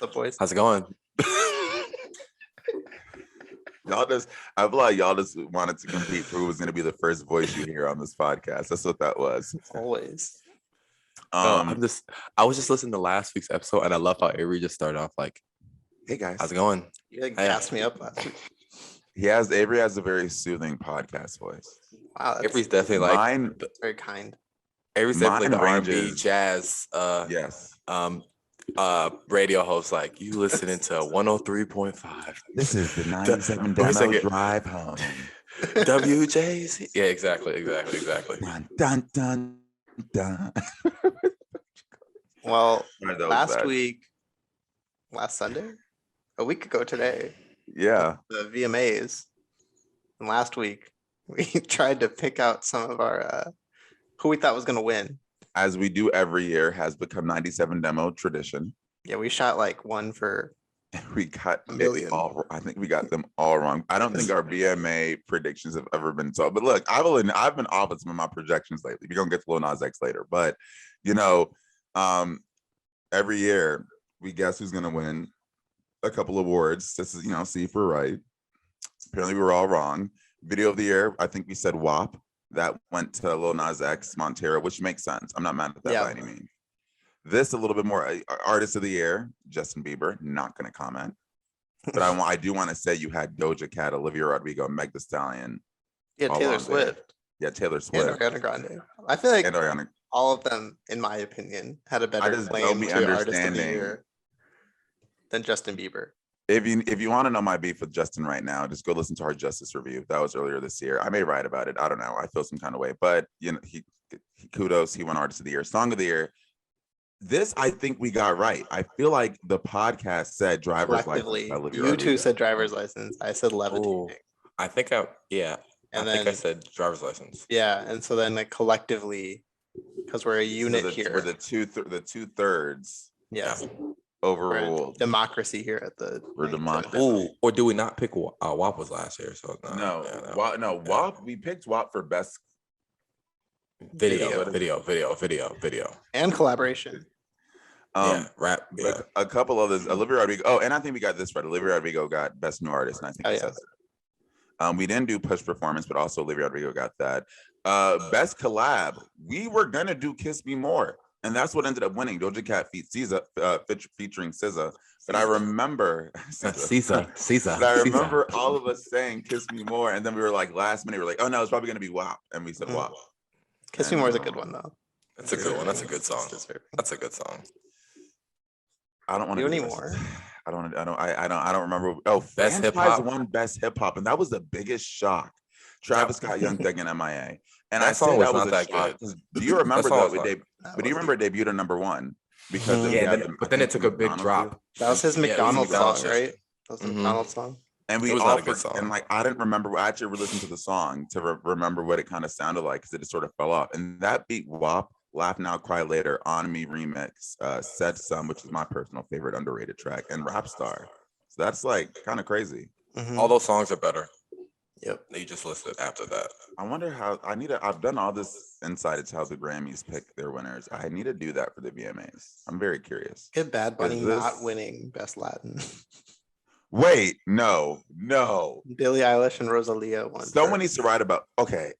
The boys. How's it going? I feel like y'all just wanted to compete for who was going to be the first voice you hear on this podcast. That's what that was. Always. I was just listening to last week's episode, and I love how Avery just started off like, "Hey guys, how's it going?" You gassed me up last week. Avery has a very soothing podcast voice. Wow, Avery's definitely like very kind. Avery's definitely the R&B ranges, jazz yes. Radio host. Like, you listening to 103.5. This is the 97 demo drive home. WJC. Yeah, exactly. Dun, dun, dun, dun. Well, last Sunday, a week ago today, yeah, the VMAs, and last week we tried to pick out some of our who we thought was going to win. As we do every year, has become 97 demo tradition. Yeah, we shot like one for we got a million. I think we got them all wrong. I don't think our VMA predictions have ever been told. But look, I've been off with some of my projections lately. We're gonna get to Lil Nas X later, but every year we guess who's gonna win a couple awards. This is see if we're right. Apparently we were all wrong. Video of the year, I think we said WAP. That went to Lil Nas X, Montero, which makes sense. I'm not mad at that by any means. This a little bit more artist of the year, Justin Bieber. Not going to comment, but I do want to say you had Doja Cat, Olivia Rodrigo, Meg Thee Stallion. Yeah, Taylor Swift. Yeah, Taylor Swift. And Ariana Grande. I feel like all of them, in my opinion, had a better claim to artist of the year than Justin Bieber. If you want to know my beef with Justin right now, just go listen to our Justice review. That was earlier this year. I may write about it. I don't know. I feel some kind of way, but he kudos. He won Artist of the Year, Song of the Year. This I think we got right. I feel like the podcast said Driver's License. You two said Driver's License. I said Levitating. I think I said Driver's License. Yeah, and so then collectively, because we're a unit here, we're the two thirds. Yeah. Overruled. Democracy here at the. We're democracy. Ooh, or do we not pick WAP was last year? So WAP. We picked WAP for best video, and collaboration. Rap. Yeah. A couple others. Olivia Rodrigo. Oh, and I think we got this right. Olivia Rodrigo got best new artist, and I think we didn't do push performance, but also Olivia Rodrigo got that. Best collab. We were gonna do Kiss Me More. And that's what ended up winning. Doja Cat featuring SZA. But I remember SZA. But I remember all of us saying "Kiss Me More," and then we were like, last minute, we were like, "Oh no, it's probably gonna be WAP," and we said WAP. "Kiss Me More" is a good one though. That's a good one. That's a good song. That's a good song. I don't want to do anymore. I don't remember. Oh, best hip hop won best hip hop, and that was the biggest shock. Travis Scott, Young Thug, and MIA. And that I song said was that was not that good. Do you remember that? But do you remember it debuted at number one? Because but then it took a big drop. That was his McDonald's song, right? That was the McDonald's song. And we all and I didn't remember. I actually listened to the song to remember what it kind of sounded like because it just sort of fell off. And that beat WAP, Laugh Now, Cry Later, On Me remix, Said Some, which is my personal favorite underrated track, and Rap Star. So that's like kind of crazy. Mm-hmm. All those songs are better. Yep. They just listed after that. I wonder how I've done all this insight into how the Grammys pick their winners. I need to do that for the VMAs. I'm very curious. Get Bad Bunny not winning Best Latin. Wait, no. Billie Eilish and Rosalia won. Someone needs to write about. Okay,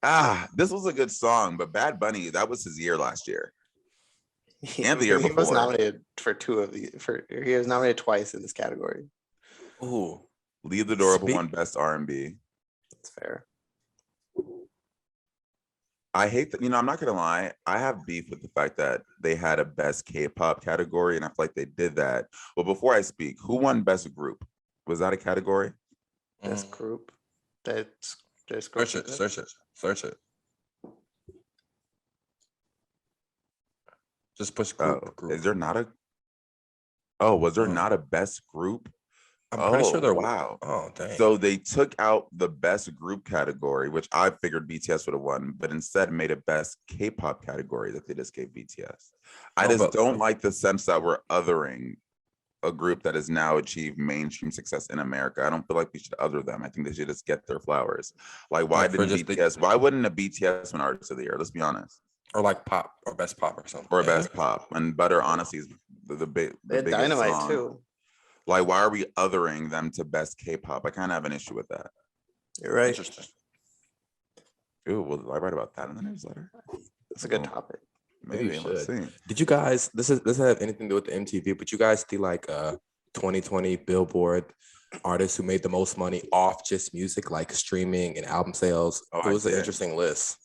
this was a good song, but Bad Bunny, that was his year last year, and the year before. He was nominated for he was nominated twice in this category. Ooh, Leave the Door Open won Best R&B. That's fair. I hate that. I'm not gonna lie. I have beef with the fact that they had a best K-pop category, and I feel like they did that. Well, before I speak, who won best group? Was that a category? Best group. Search it. Just push group. Is there not a? Oh, was there not a best group? I'm pretty sure there. Wow. Oh, dang. So they took out the best group category, which I figured BTS would have won, but instead made a best K-pop category that they just gave BTS. I just don't like the sense that we're othering a group that has now achieved mainstream success in America. I don't feel like we should other them. I think they should just get their flowers. Like, why didn't BTS? Why wouldn't a BTS win Artist of the Year? Let's be honest. Or like pop or best pop or something. Or best pop. And Butter honestly is the biggest Dynamite song. too. Like, why are we othering them to best K-pop? I kind of have an issue with that. You're right. Interesting. Ooh, will I write about that in the newsletter? That's a good topic. Maybe. Let's see. Did you guys? This have anything to do with the MTV? But you guys see like 2020 Billboard artists who made the most money off just music, like streaming and album sales. It was an interesting list.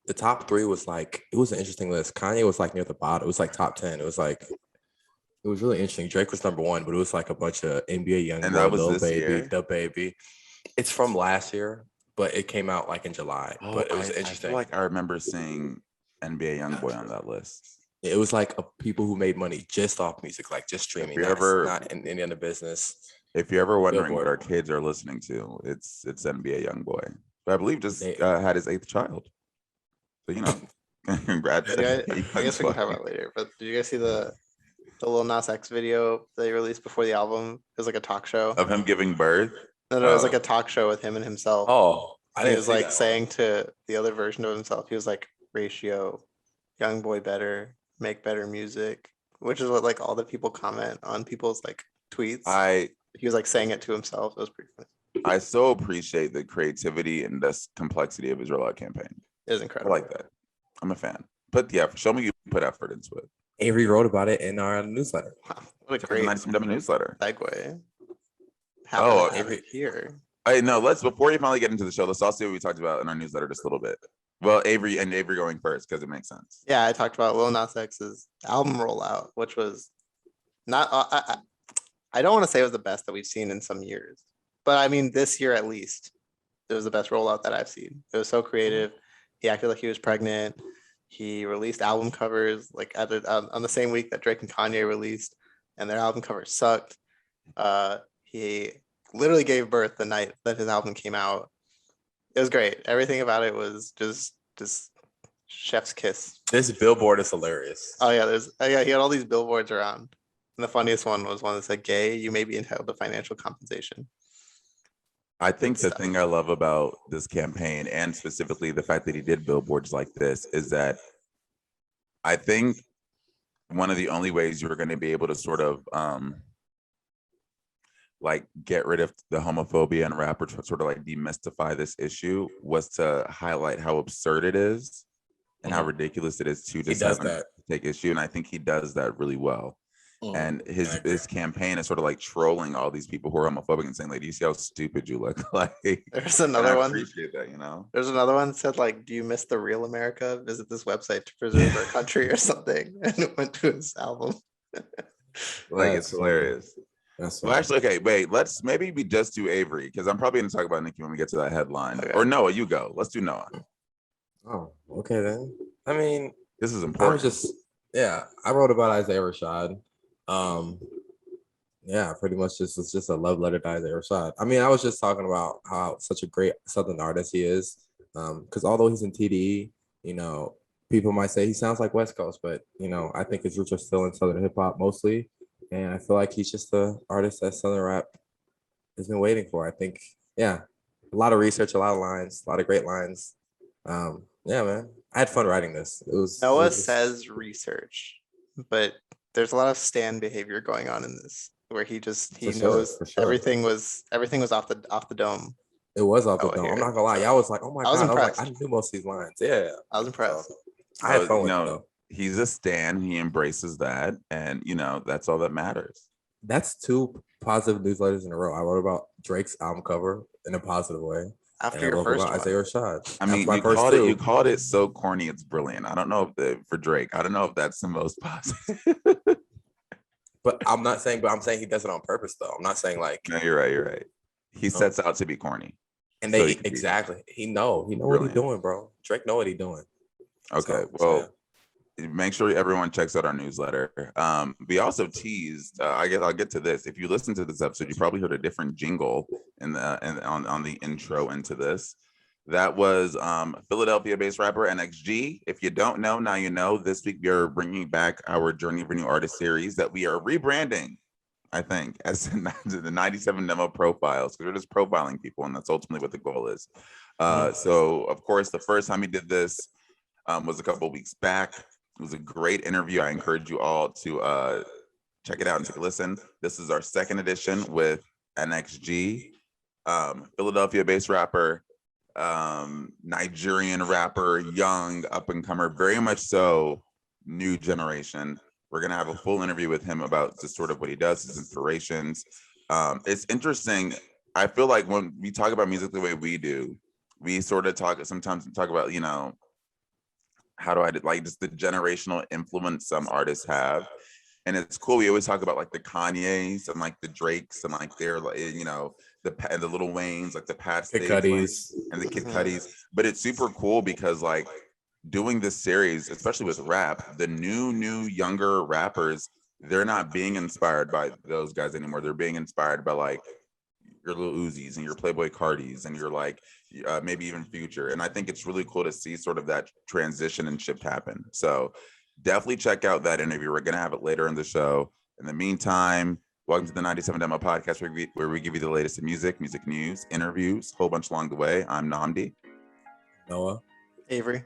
The top 3 was like, it was an interesting list. Kanye was like near the bottom. It was like top 10. It was really interesting. Drake was number 1, but it was like a bunch of NBA young and that was Lil this Baby, year? the Baby. It's from last year, but it came out like in July. But it was interesting. I feel like I remember seeing NBA YoungBoy on that list. It was like people who made money just off music, like just streaming, not in any other business. If you're ever wondering Billboard. what our kids are listening to, it's NBA YoungBoy. But I believe just had his 8th child. So, you know, congrats. I guess we can talk about it later. But did you guys see the Lil Nas X video they released before the album? It was like a talk show Of him giving birth? No, it was like a talk show with him and himself. Oh, He was like saying to the other version of himself, he was like, ratio, young boy better, make better music, which is what like all the people comment on people's like tweets. He was like saying it to himself. It was pretty funny. I so appreciate the creativity and the complexity of his rollout campaign. It was incredible. I like that. I'm a fan. But yeah, show me you put effort into it. Avery wrote about it in our newsletter. Wow, what a great newsletter. segue. Avery here. No, let's before you finally get into the show, let's all see what we talked about in our newsletter just a little bit. Well, Avery going first because it makes sense. Yeah, I talked about Lil Nas X's album rollout, which was not. I don't want to say it was the best that we've seen in some years, but I mean this year at least, it was the best rollout that I've seen. It was so creative. He acted like he was pregnant. He released album covers like on the same week that Drake and Kanye released, and their album covers sucked. He literally gave birth the night that his album came out. It was great. Everything about it was just chef's kiss. This billboard is hilarious. Oh yeah, he had all these billboards around. And the funniest one was one that said, "Gay, you may be entitled to financial compensation." I think the thing I love about this campaign, and specifically the fact that he did billboards like this, is that I think one of the only ways you're going to be able to sort of like get rid of the homophobia and rap, or sort of like demystify this issue, was to highlight how absurd it is and how ridiculous it is to take issue. And I think he does that really well. And his campaign is sort of like trolling all these people who are homophobic and saying, like, do you see how stupid you look? Like, there's another one. I appreciate that, you know. There's another one that said, like, do you miss the real America? Visit this website to preserve our country or something. And it went to his album. Like, it's hilarious. That's well, actually, okay, wait. Maybe we just do Avery, because I'm probably going to talk about Nicki when we get to that headline. Okay. Or Noah, you go. Let's do Noah. Oh, okay then. I mean, this is important. I wrote about Isaiah Rashad. Pretty much it's just a love letter to Isaiah Rashad. I mean, I was just talking about how such a great Southern artist he is. Because although he's in TDE, you know, people might say he sounds like West Coast, but you know, I think his roots are still in Southern hip hop mostly. And I feel like he's just the artist that Southern rap has been waiting for. I think, a lot of research, a lot of lines, a lot of great lines. Man, I had fun writing this. Noah says research, but there's a lot of stan behavior going on in this, where he knows everything was off the dome. It was off the dome. I'm not gonna lie, y'all was like, oh my god, impressed. I knew most of these lines. Yeah, I was impressed. I had fun with it though. He's a stan. He embraces that, and you know that's all that matters. That's 2 positive newsletters in a row. I wrote about Drake's album cover in a positive way. After your first one, Isaiah Rashad. I mean, you called it so corny. It's brilliant. I don't know if for Drake. I don't know if that's the most positive. But I'm saying he does it on purpose though. I'm not saying like. No, you're right. He sets out to be corny. And he know what he's doing, bro. Drake know what he's doing. Okay, make sure everyone checks out our newsletter. We also teased. I'll get to this. If you listen to this episode, you probably heard a different jingle on the intro into this. That was Philadelphia-based rapper NxG. If you don't know, now you know. This week we are bringing back our Journey of a New Artist series that we are rebranding I think, as the 97 demo profiles, because we're just profiling people, and that's ultimately what the goal is. So, of course, the first time he did this was a couple of weeks back. It was a great interview. I encourage you all to check it out and take a listen. This is our second edition with NxG, Philadelphia-based rapper, Nigerian rapper, young, up-and-comer, very much so, new generation. We're going to have a full interview with him about just sort of what he does, his inspirations. It's interesting. I feel like when we talk about music the way we do, we sort of sometimes talk about, you know, how do I like just the generational influence some artists have. And it's cool. We always talk about like the Kanyes and like the Drakes and like their, like, you know, the Little Waynes, like the Pat Kid Stays Cudis. and the Kid Cudis. But it's super cool because like doing this series, especially with rap, the new younger rappers, they're not being inspired by those guys anymore. They're being inspired by like your Lil Uzis and your Playboy Cardis and your like maybe even Future. And I think it's really cool to see sort of that transition and shift happen. So definitely check out that interview. We're gonna have it later in the show. In the meantime, welcome to the 97 Demo Podcast, where we give you the latest in music news, interviews, whole bunch along the way. I'm Nnamdi. Noah. Avery.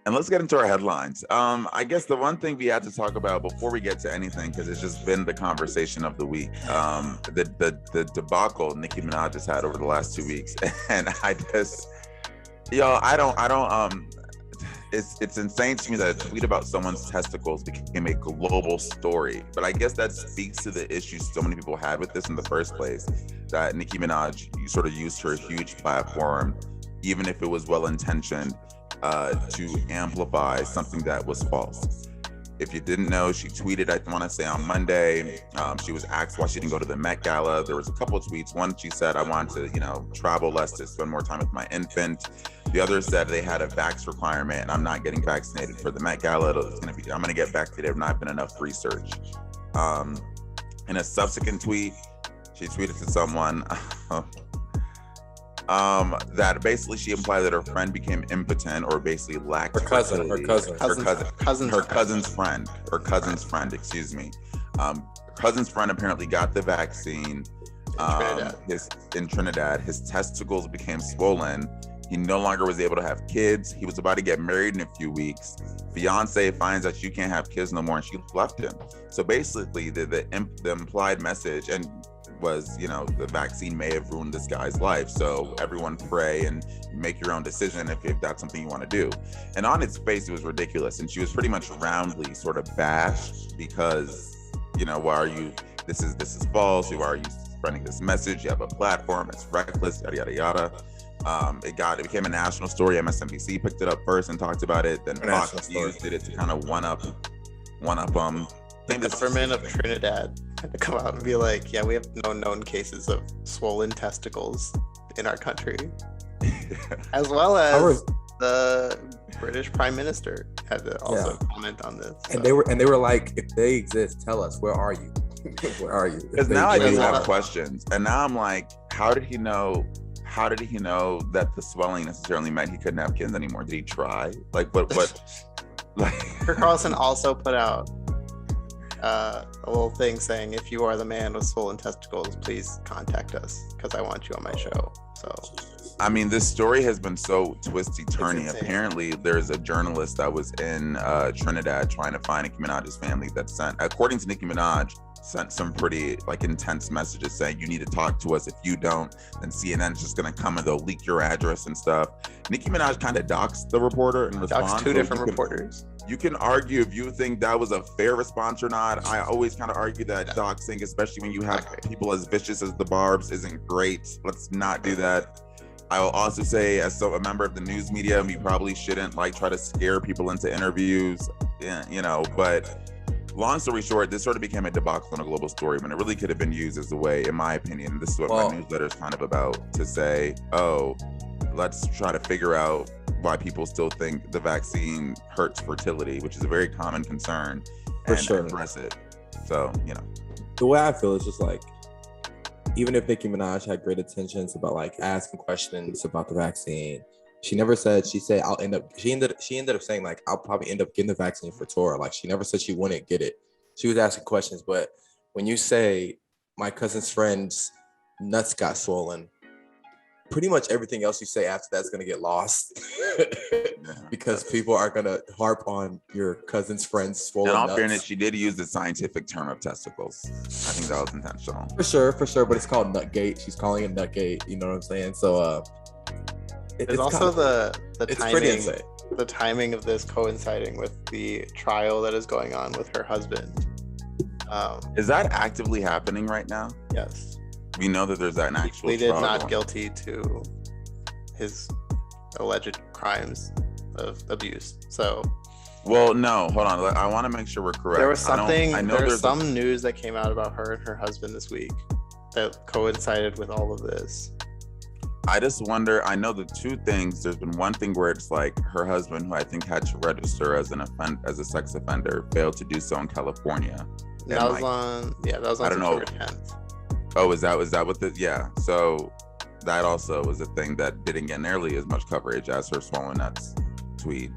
And let's get into our headlines. I guess the one thing we had to talk about before we get to anything, because it's just been the conversation of the week, the debacle Nicki Minaj has had over the last 2 weeks, and it's insane to me that a tweet about someone's testicles became a global story. But I guess that speaks to the issues so many people had with this in the first place. That Nicki Minaj sort of used her huge platform, even if it was well intentioned, to amplify something that was false. If you didn't know, she tweeted, I want to say on Monday, she was asked why she didn't go to the Met Gala. There was a couple of tweets. One, she said, I wanted to, travel less to spend more time with my infant. The other said they had a vax requirement and I'm not getting vaccinated for the Met Gala. I'm going to get vaccinated if not been enough research. In a subsequent tweet, she tweeted to someone that basically she implied that her friend became impotent or basically lacked her cousin's friend, excuse me. Her cousin's friend apparently got the vaccine in Trinidad. His testicles became swollen. He no longer was able to have kids. He was about to get married in a few weeks. Fiance finds out you can't have kids no more and she left him. So basically the implied message was, the vaccine may have ruined this guy's life. So everyone pray and make your own decision if that's something you want to do. And on its face, it was ridiculous. And she was pretty much roundly sort of bashed because, why are you, this is false. Why are you spreading this message? You have a platform, it's reckless, yada, yada, yada. It became a national story. MSNBC picked it up first and talked about it. Then Fox News did it to kind of one up the government of Trinidad had to come out and be like, yeah, we have no known cases of swollen testicles in our country. As well as the British Prime Minister had to also comment on this. So. And they were like, if they exist, tell us, where are you? Where are you? Because now I do have questions. And now I'm like, how did he know that the swelling necessarily meant he couldn't have kids anymore? Did he try? Like what like Tucker Carlson also put out a little thing saying, if you are the man with swollen testicles, please contact us because I want you on my show. So I mean, this story has been so twisty-turny. Apparently, there's a journalist that was in Trinidad trying to find Nicki Minaj's family that according to Nicki Minaj, sent some pretty intense messages saying you need to talk to us. If you don't, then CNN's just gonna come and they'll leak your address and stuff. Nicki Minaj kind of doxed the reporter in response. Doxed two different reporters. You can argue if you think that was a fair response or not. I always kind of argue that doxing, especially when you have people as vicious as the Barbs, isn't great. Let's not do that. I will also say, as a member of the news media, we probably shouldn't try to scare people into interviews, but long story short, this sort of became a debacle and a global story when it really could have been used as a way, in my opinion, this is what my newsletter is kind of about, to say, let's try to figure out why people still think the vaccine hurts fertility, which is a very common concern, and address it. So, The way I feel is just even if Nicki Minaj had great intentions about asking questions about the vaccine, she never said, she ended up saying I'll probably end up getting the vaccine for Tora. She never said she wouldn't get it. She was asking questions, but when you say my cousin's friend's nuts got swollen, pretty much everything else you say after that's gonna get lost because people are gonna harp on your cousin's friend's swollen In all nuts. fairness, she did use the scientific term of testicles. I think that was intentional. For sure, but it's called Nutgate. She's calling it Nutgate. You know what I'm saying? So There's also the it's pretty timing. insane. The timing of this coinciding with the trial that is going on with her husband. Is that actively happening right now? Yes. We know that there's an actual Pleaded trial not going. guilty to his alleged crimes of abuse. So Well, no, hold on. I want to make sure we're correct. there was something. I know There's there's some news that came out about her and her husband this week that coincided with all of this. I just wonder. I know the two things. There's been one thing where it's like her husband, who I think had to register as as a sex offender, failed to do so in California. That was on. Yeah, that was on I don't know. September 10th. Oh, was that what the? Yeah. So that also was a thing that didn't get nearly as much coverage as her swollen nuts tweet.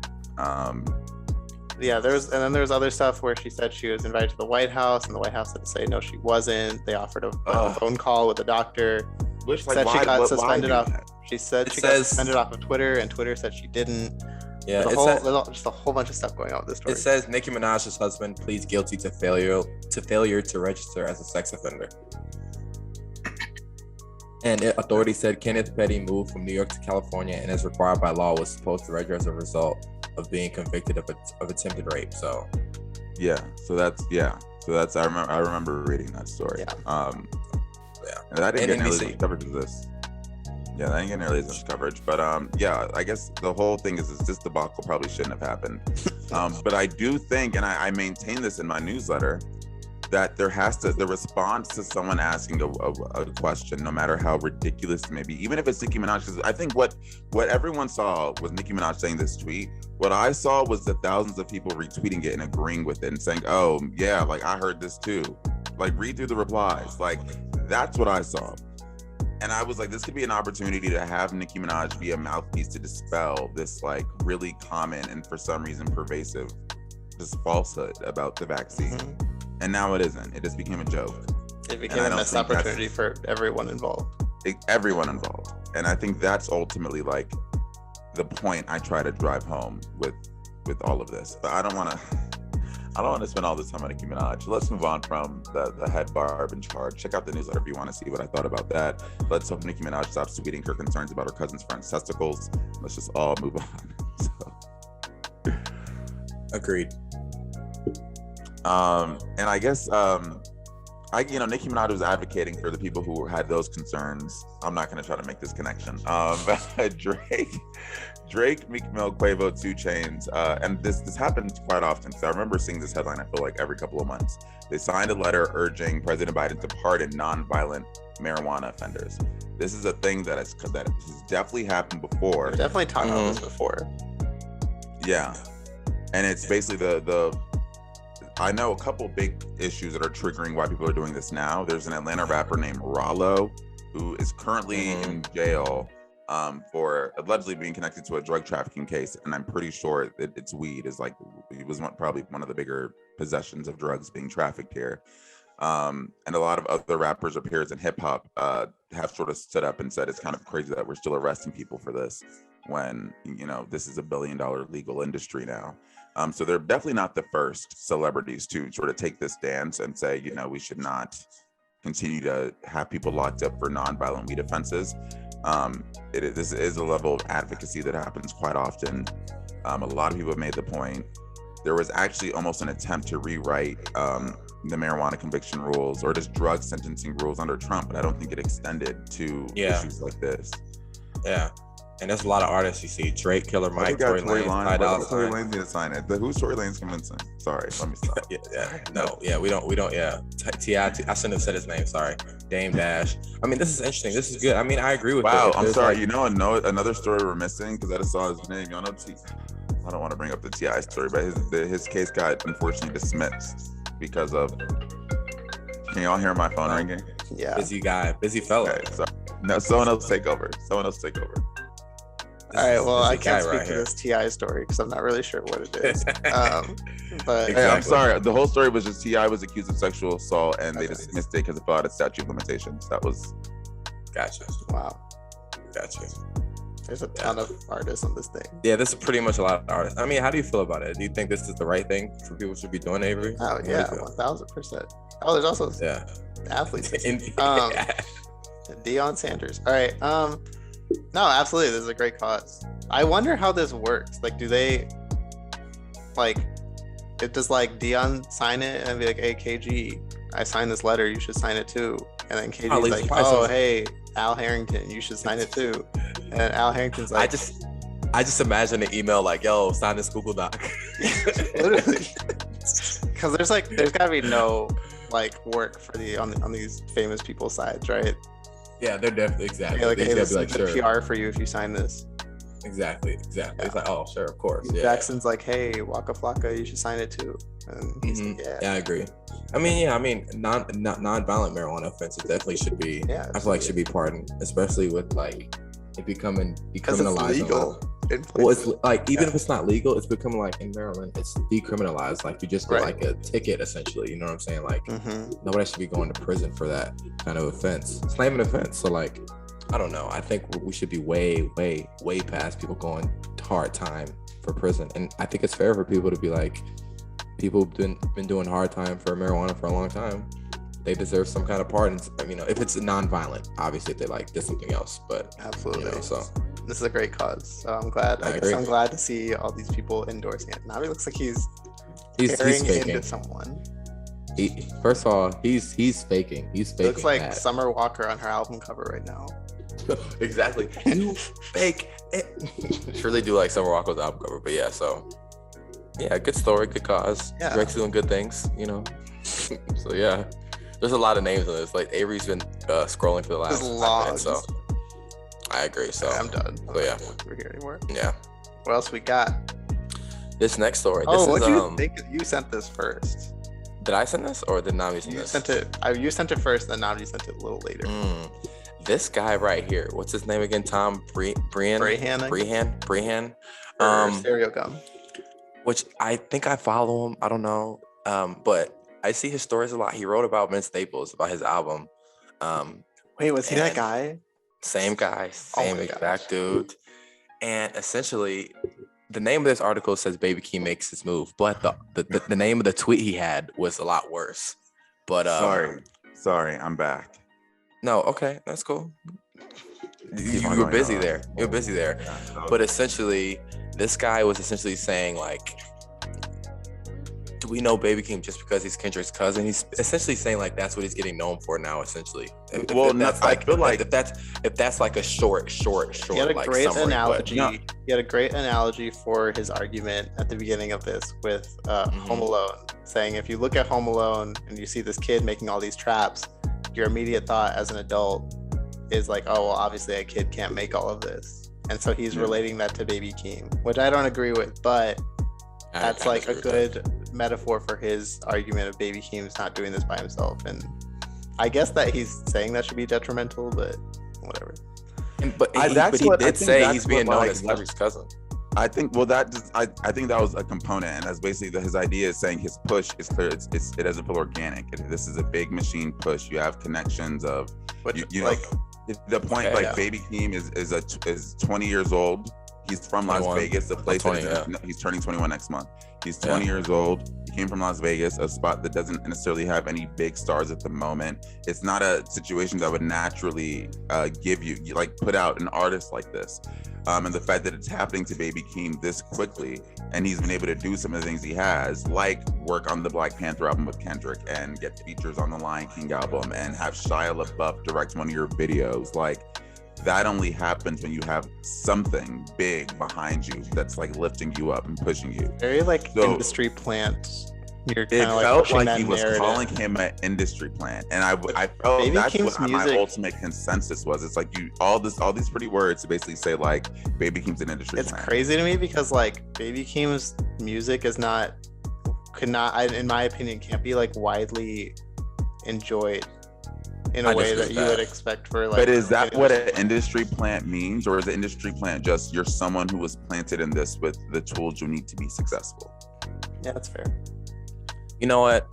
Yeah, then there's other stuff where she said she was invited to the White House, and the White House had to say no, she wasn't. They offered a phone call with the doctor. Which Said she got suspended off. She said It she got says- suspended off of Twitter, and Twitter said she didn't. Yeah, There's just a whole bunch of stuff going on with this story. it says Nicki Minaj's husband pleads guilty to failure to register as a sex offender. And authorities said Kenneth Petty moved from New York to California and, as required by law, was supposed to register as a result of being convicted of attempted rape. So Yeah. So that's I remember reading that story. Yeah. And that didn't And get nearly as NBC. much coverage as this. Yeah, that didn't get nearly as much coverage. But yeah, I guess the whole thing is this debacle probably shouldn't have happened. But I do think, and I maintain this in my newsletter, that the response to someone asking a question, no matter how ridiculous it may be, even if it's Nicki Minaj, because I think what everyone saw was Nicki Minaj saying this tweet. What I saw was the thousands of people retweeting it and agreeing with it and saying, oh yeah, like I heard this too. Like read through the replies. Like that's what I saw. And I was like, this could be an opportunity to have Nicki Minaj be a mouthpiece to dispel this like really common and for some reason pervasive just falsehood about the vaccine. Mhm. And now it isn't. It just became a joke. It became I a don't missed think that's- opportunity for everyone involved. Everyone involved. And I think that's ultimately like the point I try to drive home with all of this. But I don't want to spend all this time on Nicki Minaj. Let's move on from the head barb in charge. Check out the newsletter if you want to see what I thought about that. Let's hope Nicki Minaj stops tweeting her concerns about her cousin's friend's testicles. Let's just all move on. agreed. And I guess Nicki Minaj was advocating for the people who had those concerns. I'm not going to try to make this connection. Drake, Meek Mill, Quavo, 2 Chainz, and this happens quite often. So I remember seeing this headline, I feel like every couple of months. They signed a letter urging President Biden to pardon nonviolent marijuana offenders. This is a thing that has definitely happened before. We've definitely talked about this before. Yeah, and it's basically I know a couple big issues that are triggering why people are doing this now. There's an Atlanta rapper named Rollo who is currently in jail for allegedly being connected to a drug trafficking case, and I'm pretty sure that it's weed. Is like it was probably one of the bigger possessions of drugs being trafficked here. And a lot of other rappers or peers in hip hop have sort of stood up and said it's kind of crazy that we're still arresting people for this when this is $1 billion legal industry now. So they're definitely not the first celebrities to sort of take this stance and say, we should not continue to have people locked up for nonviolent weed offenses. This is a level of advocacy that happens quite often. A lot of people have made the point. There was actually almost an attempt to rewrite the marijuana conviction rules or just drug sentencing rules under Trump, but I don't think it extended to issues like this. Yeah. And there's a lot of artists you see. Drake, Killer Mike, Tory Lanez, Ty Dolla Sign. Tory Lanez need to sign it. Who's Tory Lanez convincing? Sorry, let me stop. We don't. T.I. I shouldn't have said his name. Sorry. Dame Dash. I mean, this is interesting. This is good. I mean, I agree with Wow, that. I'm sorry. Another story we're missing because I just saw his name. Y'all know I don't want to bring up the T.I. story, but his case got unfortunately dismissed because of. Can y'all hear my phone ringing? Yeah. Busy guy, busy fella. Okay, sorry. No, someone else take over. right, well, I the can't guy speak right to here. this Ti story because I'm not really sure what it is. But Hey, I'm Exactly. sorry. The whole story was just T.I. was accused of sexual assault, and they Okay. dismissed it because it fell out of statute of limitations. That was Gotcha. wow, Gotcha. there's a ton of artists on this thing. Yeah, this is pretty much a lot of artists. I mean, how do you feel about it? Do you think this is the right thing for people to be doing, Avery? Oh How do you yeah, feel? 1000%. Oh, there's also Yeah. athletes. In- Deion Sanders. All right. No, absolutely. This is a great cause. I wonder how this works. Like, do they like it does like Deion sign it and be like, hey KG, I signed this letter, you should sign it too. And then KG's Probably like, twice oh a- hey, Al Harrington, you should sign it too. And Al Harrington's like, I just imagine an email like, yo, sign this Google Doc. literally. Because there's gotta be no like work for on these famous people's sides, right? Yeah, they're definitely exactly. You're like, They hey, just this gotta is be good like, sure. PR for you if you sign this. Exactly. Yeah. It's like, oh, sure, of course. Yeah. Jackson's like, hey, Waka Flocka, you should sign it too. And he's Mhm. like, Yeah, I agree. I mean, non-violent marijuana offenses definitely should be. Yeah, I feel like should be pardoned, especially with like it becoming because it's decriminalized. legal. In Well, it's places. like even Yeah. if it's not legal, it's becoming like in Maryland, it's decriminalized. Like you just get Right. like a ticket essentially. You know what I'm saying? Like Mhm. nobody should be going to prison for that kind of offense. It's not even an offense. So like, I don't know. I think we should be way past people going hard time for prison. And I think it's fair for people to be like, people have been doing hard time for marijuana for a long time. They deserve some kind of pardons. I mean, if it's non-violent, obviously if they like did something else, but Absolutely. you know, so This is a great cause. So I'm glad. I I guess agree. I'm glad to see all these people endorsing it. Now it looks like he's he's tearing faking. into someone. First of all, he's faking. He's It faking. looks like that. Summer Walker on her album cover right now. Exactly. You fake it. Sure, they do like Summer Walker's album cover, but yeah. So yeah, good story, good cause. Yeah. Drake's doing good things, you know. So yeah, there's a lot of names on this. Like Avery's been scrolling for the last Just 5 logs. minutes, so I agree. So I'm done. So yeah, We're here anymore. yeah. What else we got? This next story. Oh, This what is do you think? You sent this first. Did I send this or did Nnamdi send You this? sent it. You sent it first, then Nnamdi sent it a little later. This guy right here. What's his name again? Tom Breihan. Breihan, I guess. Breihan. Or Stereo Gum. Which I think I follow him. I don't know. But I see his stories a lot. He wrote about Vince Staples, about his album. Wait, was he that and- guy? Same guy, same my exact gosh. dude. And essentially, the name of this article says Baby Keem makes his move, but the name of the tweet he had was a lot worse. But sorry, I'm back. no, okay, that's cool. Keep You on were going, busy though. there. You were busy there. Yeah, so- But essentially, this guy was essentially saying like, do we know Baby Keem just because he's Kendrick's cousin? He's essentially saying like that's what he's getting known for now. Essentially, Well, that's I like feel like- if that's like a short He had a like great summary, but- analogy. No. He had a great analogy for his argument at the beginning of this with Home Alone, saying if you look at Home Alone and you see this kid making all these traps, your immediate thought as an adult is like, oh, well, obviously a kid can't make all of this. And so he's Yeah. relating that to Baby Keem, which I don't agree with, but I that's kinda like a agree with that. good metaphor for his argument of Baby Keem's not doing this by himself. And I guess that he's saying that should be detrimental, but whatever. But I- he, that's but he what- I did think say that's he's being what, known like, as Kendrick's cousin. I think I think that was a component, and that's basically his idea is saying his push is clear. It doesn't feel organic. This is a big machine push. You have connections of Which, you like, know the point. Okay, Like yeah. Baby Keem is 20 years old. He's from Las 21. Vegas, the place 20, that he's turning 21 next month. He's 20 years old. He came from Las Vegas, a spot that doesn't necessarily have any big stars at the moment. It's not a situation that would naturally give you like put out an artist like this. And the fact that it's happening to Baby Keem this quickly, and he's been able to do some of the things he has, like work on the Black Panther album with Kendrick and get features on the Lion King album and have Shia LaBeouf direct one of your videos. Like, that only happens when you have something big behind you that's like lifting you up and pushing you. very like So- industry plant. You're It kind of like felt pushing like that he was narrative. calling him an industry plant, and I felt Baby that's Keem's what my music- ultimate consensus was. It's like all these pretty words to basically say like Baby Keem's an industry It's plant. crazy to me because like Baby Keem's music is in my opinion, can't be like widely enjoyed in a I way disagree that with you would that. expect for like. But is that any what other- an industry plant means, or is an industry plant just you're someone who was planted in this with the tools you need to be successful? Yeah, that's fair. You know what?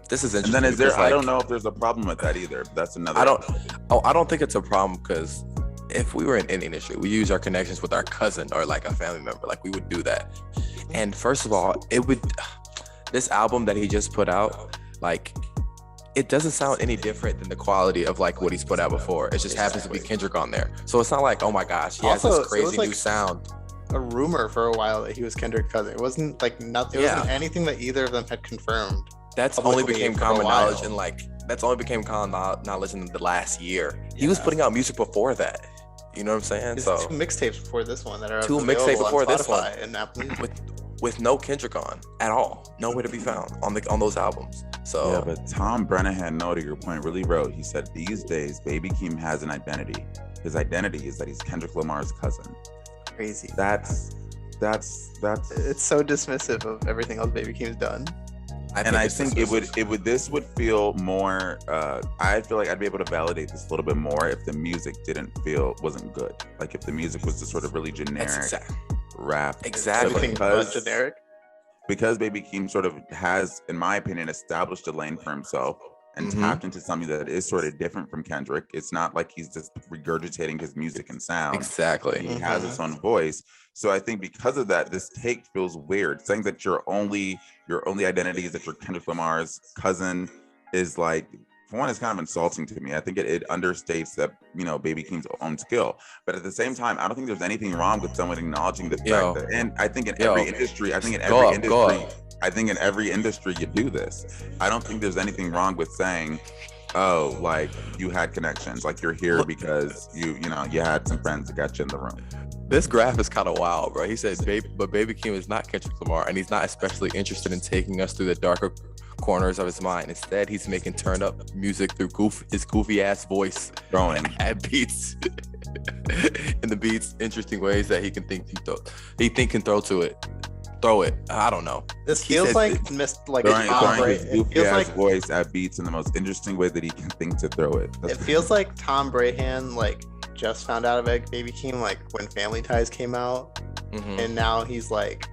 This is And interesting. then is there? because, I don't like, know if there's a problem with that either. That's another. I don't think it's a problem because if we were in any industry, we use our connections with our cousin or like a family member, like we would do that. And first of all, this album that he just put out, like, it doesn't sound any different than the quality of like what he's put out before. It just happens to be Kendrick on there. So it's not like, oh my gosh, he has Also, this it was crazy like new sound. A rumor for a while that he was Kendrick's cousin. It wasn't like nothing. It wasn't anything that either of them had confirmed. That's only publicly became for a common while. knowledge knowledge in the last year. He was putting out music before that. You know what I'm saying? There's So two mixtapes before this one that are two available mixtapes before on this one. Spotify and Apple Music. with no Kendrick on at all, nowhere to be found on those albums. So Yeah, but Tom Brennahan, to your point, really wrote. He said these days, Baby Keem has an identity. His identity is that he's Kendrick Lamar's cousin. Crazy. That's. It's so dismissive of everything else Baby Keem's done. I think this would feel more. I feel like I'd be able to validate this a little bit more if the music wasn't good. Like if the music was just sort of really generic rap. Exactly. Everything was generic. Because Baby Keem sort of has, in my opinion, established a lane for himself and tapped into something that is sort of different from Kendrick. It's not like he's just regurgitating his music and sound. Exactly. He has his own voice. So I think because of that, this take feels weird. Saying that your only identity is that you're Kendrick Lamar's cousin is like, for one, it's kind of insulting to me. I think it understates that, Baby Keem's own skill. But at the same time, I don't think there's anything wrong with someone acknowledging the fact that, and I think in every industry, in every industry you do this. I don't think there's anything wrong with saying, oh, like you had connections, like you're here because you had some friends that got you in the room. This graph is kind of wild, bro. He said, but Baby Keem is not Kendrick Lamar, and he's not especially interested in taking us through the darker corners of his mind. Instead, he's making turn up music through his goofy ass voice, Throwing at beats in the beats, interesting ways that he can throw it. I don't know. This feels like throwing his goofy ass voice at beats in the most interesting way that he can think to throw it. It feels like Tom Breihan just found out about Baby Keem when Family Ties came out, and now he's like,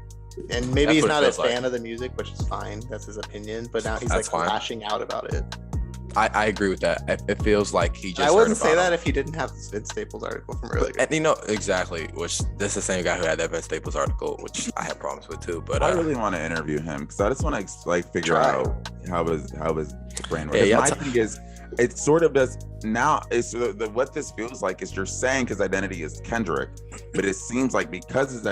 and maybe he's not a fan of the music, which is fine. That's his opinion. But now he's lashing out about it. I agree with that. It feels like he just. I wouldn't say that if he didn't have this Vince Staples article from earlier. And exactly, which this is the same guy who had that Vince Staples article, which I have problems with too. But I really want to interview him because I just want to figure out how his brain works. My thing is, it sort of does now. It's what this feels like is you're saying his identity is Kendrick, but it seems like because he's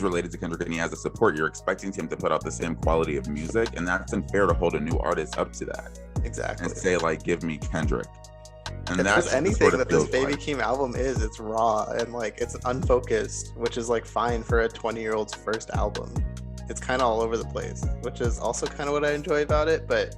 related to Kendrick and he has the support, you're expecting him to put out the same quality of music, and that's unfair to hold a new artist up to that. Exactly. And say give me Kendrick. And if that's there's anything that this Baby like. Keem album is, it's raw and it's unfocused, which is fine for a 20-year-old's first album. It's kind of all over the place, which is also kind of what I enjoy about it, but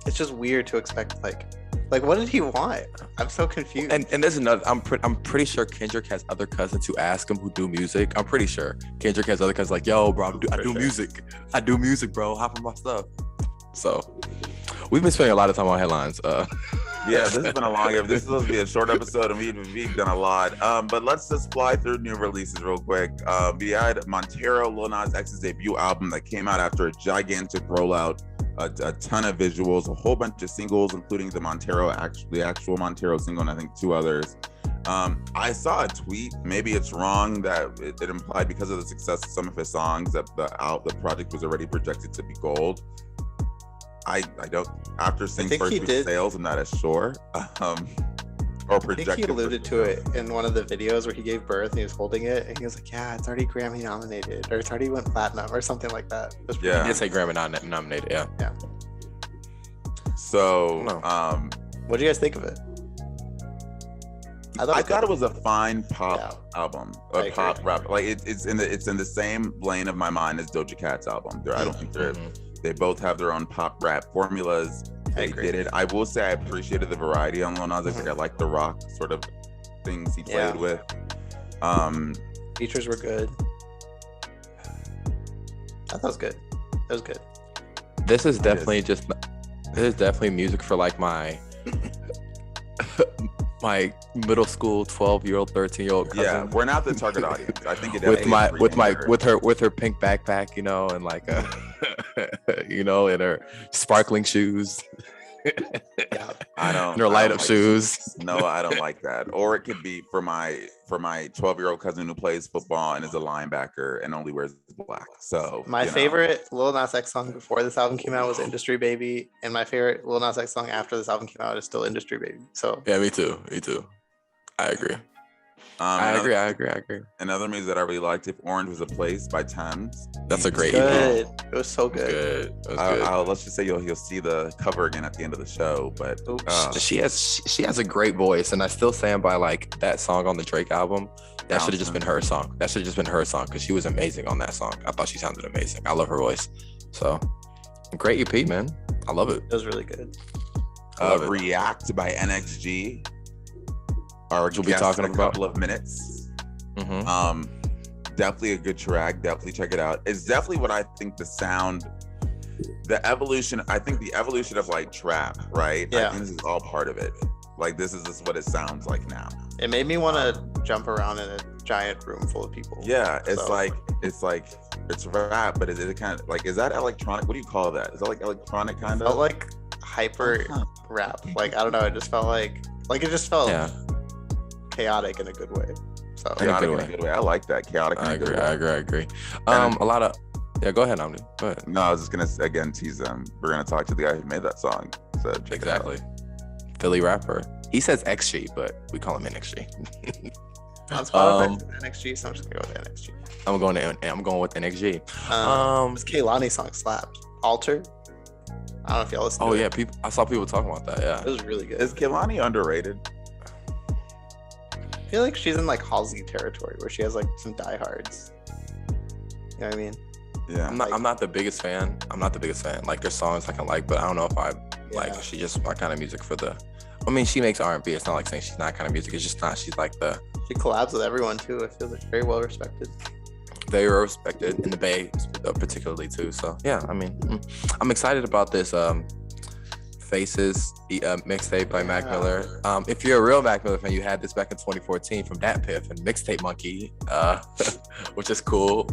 it's just weird to expect what did he want? I'm so confused. And there's another. I'm pretty sure Kendrick has other cousins who ask him who do music. I'm pretty sure Kendrick has other cousins yo, bro, I do music. I do music, bro. Hop on my stuff. So we've been spending a lot of time on headlines. Yeah, this has been a long. This is supposed to be a short episode, and we've done a lot. But let's just fly through new releases real quick. We had Montero, Lil Nas X's debut album that came out after a gigantic rollout. A ton of visuals, a whole bunch of singles, including the actual Montero single, and I think two others. I saw a tweet, maybe it's wrong, that it implied because of the success of some of his songs that the project was already projected to be gold. I don't. After seeing first week sales, I'm not as sure. Or projected. I think he alluded to it in one of the videos where he gave birth and he was holding it and he was like, yeah, it's already Grammy nominated, or it's already went platinum or something like that. Yeah, he did say Grammy nominated. Yeah. So, what do you guys think of it? I thought it was a fine pop album, a pop rap. It's in the same lane of my mind as Doja Cat's album. I don't think they both have their own pop rap formulas. They did it. I will say I appreciated the variety on Lil Nas X. I like the rock sort of things he played with. Features were good. I thought it was good. It was good. This is definitely There's definitely music for like my my middle school 12-year-old, 13-year-old cousin. Yeah, we're not the target audience. I think it with her pink backpack, you know, and like you know, and her sparkling shoes. Yeah. I don't. And her light up shoes. No, I don't like that. Or it could be for my 12-year-old cousin who plays football and is a linebacker and only wears black. So My favorite Lil Nas X song before this album came out was Industry Baby, and my favorite Lil Nas X song after this album came out is still Industry Baby. So Yeah, me too. I agree. I agree. Another music that I really liked, If Orange Was a Place by Thames. That's a great good. EP. It was so good. It was good. Let's just say you'll see the cover again at the end of the show. But She has a great voice, and I still stand by like that song on the Drake album. That should have just been her song. Because she was amazing on that song. I thought she sounded amazing. I love her voice. So great EP, man. I love it. It was really good. React by NxG. We'll be talking in a couple of minutes. Mm-hmm. Definitely a good track. Definitely check it out. It's definitely what I think the sound, the evolution. I think the evolution of like trap, right? Yeah. I think this is all part of it. Like this is just what it sounds like now. It made me want to jump around in a giant room full of people. Yeah, it's rap, but is it kind of like, is that electronic? What do you call that? Is that like electronic kind of? Felt like hyper rap. Like I don't know. It just felt like it just felt chaotic in a good way. So chaotic in a good way. I like that. Chaotic. I agree. A lot of go ahead, Nnamdi. Go ahead. No, I was just gonna again tease them. We're gonna talk to the guy who made that song. So check it out. Philly rapper. He says XG, but we call him NxG. On Spotify, NxG, so I'm just gonna go with NxG. I'm going with NxG. This Kehlani song slapped. Alter. I don't know if y'all listen to it. Yeah, I saw people talking about that. Yeah, it was really good. Is Kehlani underrated? I feel like she's in like Halsey territory where she has like some diehards. You know what I mean? Yeah. I'm not the biggest fan. Like there's songs I can like, but I don't know if I like. She just my kind of music for the. I mean, she makes R&B. It's not like saying she's not kind of music. It's just not. She's like the. She collabs with everyone too. I feel like very well respected. Very well respected in the Bay, particularly too. So yeah, I mean, I'm excited about this. Faces mixtape by Mac Miller. If you're a real Mac Miller fan, you had this back in 2014 from Dat Piff and Mixtape Monkey, which is cool.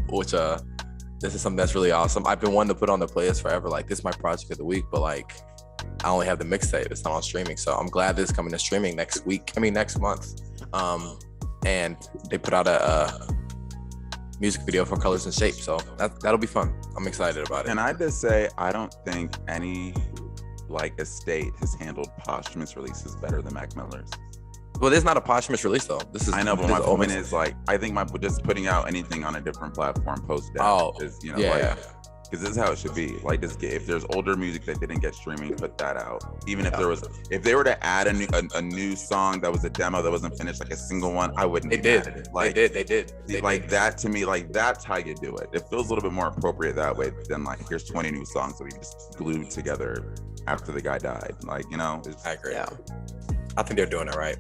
This is something that's really awesome. I've been wanting to put on the playlist forever. Like this is my project of the week, but like I only have the mixtape. It's not on streaming, so I'm glad this is coming to streaming next month. And they put out a music video for Colors and Shapes, so that'll be fun. I'm excited about it. And I just say I don't think any like estate has handled posthumous releases better than Mac Miller's. Well, this is not a posthumous release though. I know, but my point is like I think just putting out anything on a different platform post death is because this is how it should be. Like if there's older music that didn't get streaming, put that out. Even if they were to add a new song that was a demo that wasn't finished, like a single one, I wouldn't. They did. That to me, like that's how you do it. It feels a little bit more appropriate that way than like here's 20 new songs that we just glued together after the guy died. Like I agree. Yeah, I think they're doing it right.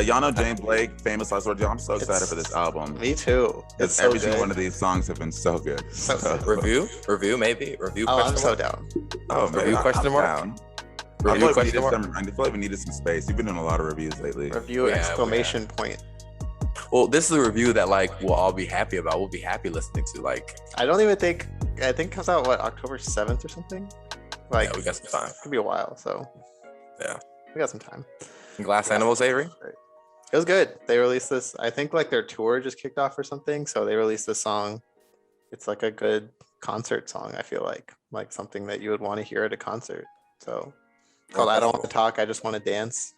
Y'all know James Blake, famous last word. I'm so excited for this album. Me too. Because every single one of these songs have been so good. Review maybe. I'm so down. Review question mark. Review question mark. I feel like we needed some space. You've been doing a lot of reviews lately. Review exclamation point. Well, this is a review that like we'll all be happy about. We'll be happy listening to. Like I think it comes out October 7th or something. Like we got some time. It could be a while, so yeah, we got some time. Glass Animals, Avery. It was good. They released this. I think like their tour just kicked off or something, so they released this song. It's like a good concert song. I feel like something that you would want to hear at a concert. So called "I Don't Want to Talk, I Just Want to Dance,"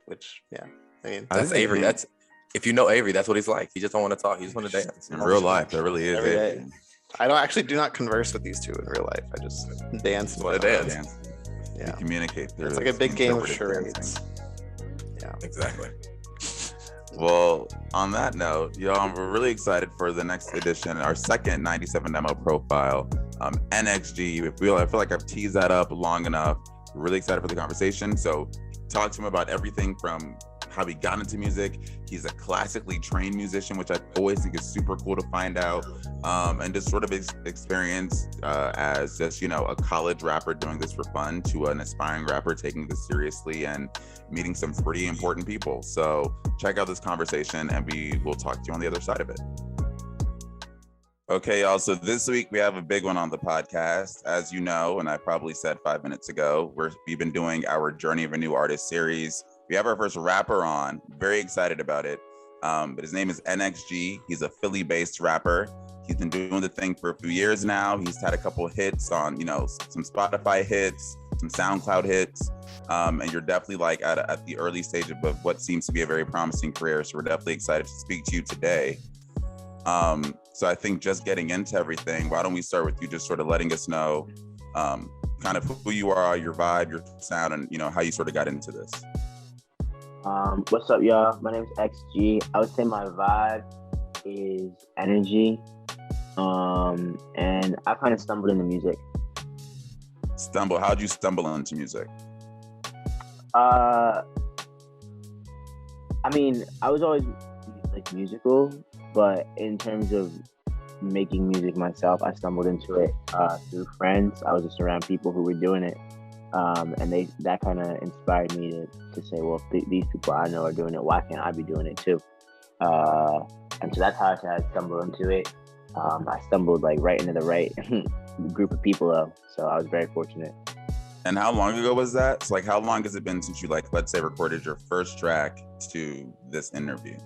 which I mean that's Avery. That's if you know Avery, that's what he's like. He just don't want to talk. He just want to dance in real life. That really is. Every day. I do not converse with these two in real life. I just dance. Want to dance. Yeah. You communicate. It's like a big game of charades. Yeah, exactly. Well, on that note, we're really excited for the next edition, our second 97 demo profile, NxG. I feel like I've teased that up long enough. We're really excited for the conversation. So talk to him about everything from how he got into music. He's a classically trained musician, which I always think is super cool to find out. And just sort of experience as just, a college rapper doing this for fun to an aspiring rapper taking this seriously and meeting some pretty important people. So check out this conversation and we will talk to you on the other side of it. Okay, y'all. So this week we have a big one on the podcast. As you know, and I probably said 5 minutes ago, we've been doing our Journey of a New Artist series. We have our first rapper on. Very excited about it. But his name is NxG. He's a Philly-based rapper. He's been doing the thing for a few years now. He's had a couple of hits on, some Spotify hits, some SoundCloud hits. And you're definitely like at the early stage of what seems to be a very promising career. So we're definitely excited to speak to you today. So I think just getting into everything, why don't we start with you just sort of letting us know kind of who you are, your vibe, your sound, and how you sort of got into this. What's up, y'all? My name is XG. I would say my vibe is energy. And I kind of stumbled into music. How'd you stumble into music? I mean, I was always like musical, but in terms of making music myself, I stumbled into it through friends. I was just around people who were doing it, and that kind of inspired me to say, well, if these people I know are doing it, why can't I be doing it too? And so that's how I stumbled into it. I stumbled like right into the right group of people though, so I was very fortunate. And how long ago was that? So like, how long has it been since you let's say recorded your first track to this interview?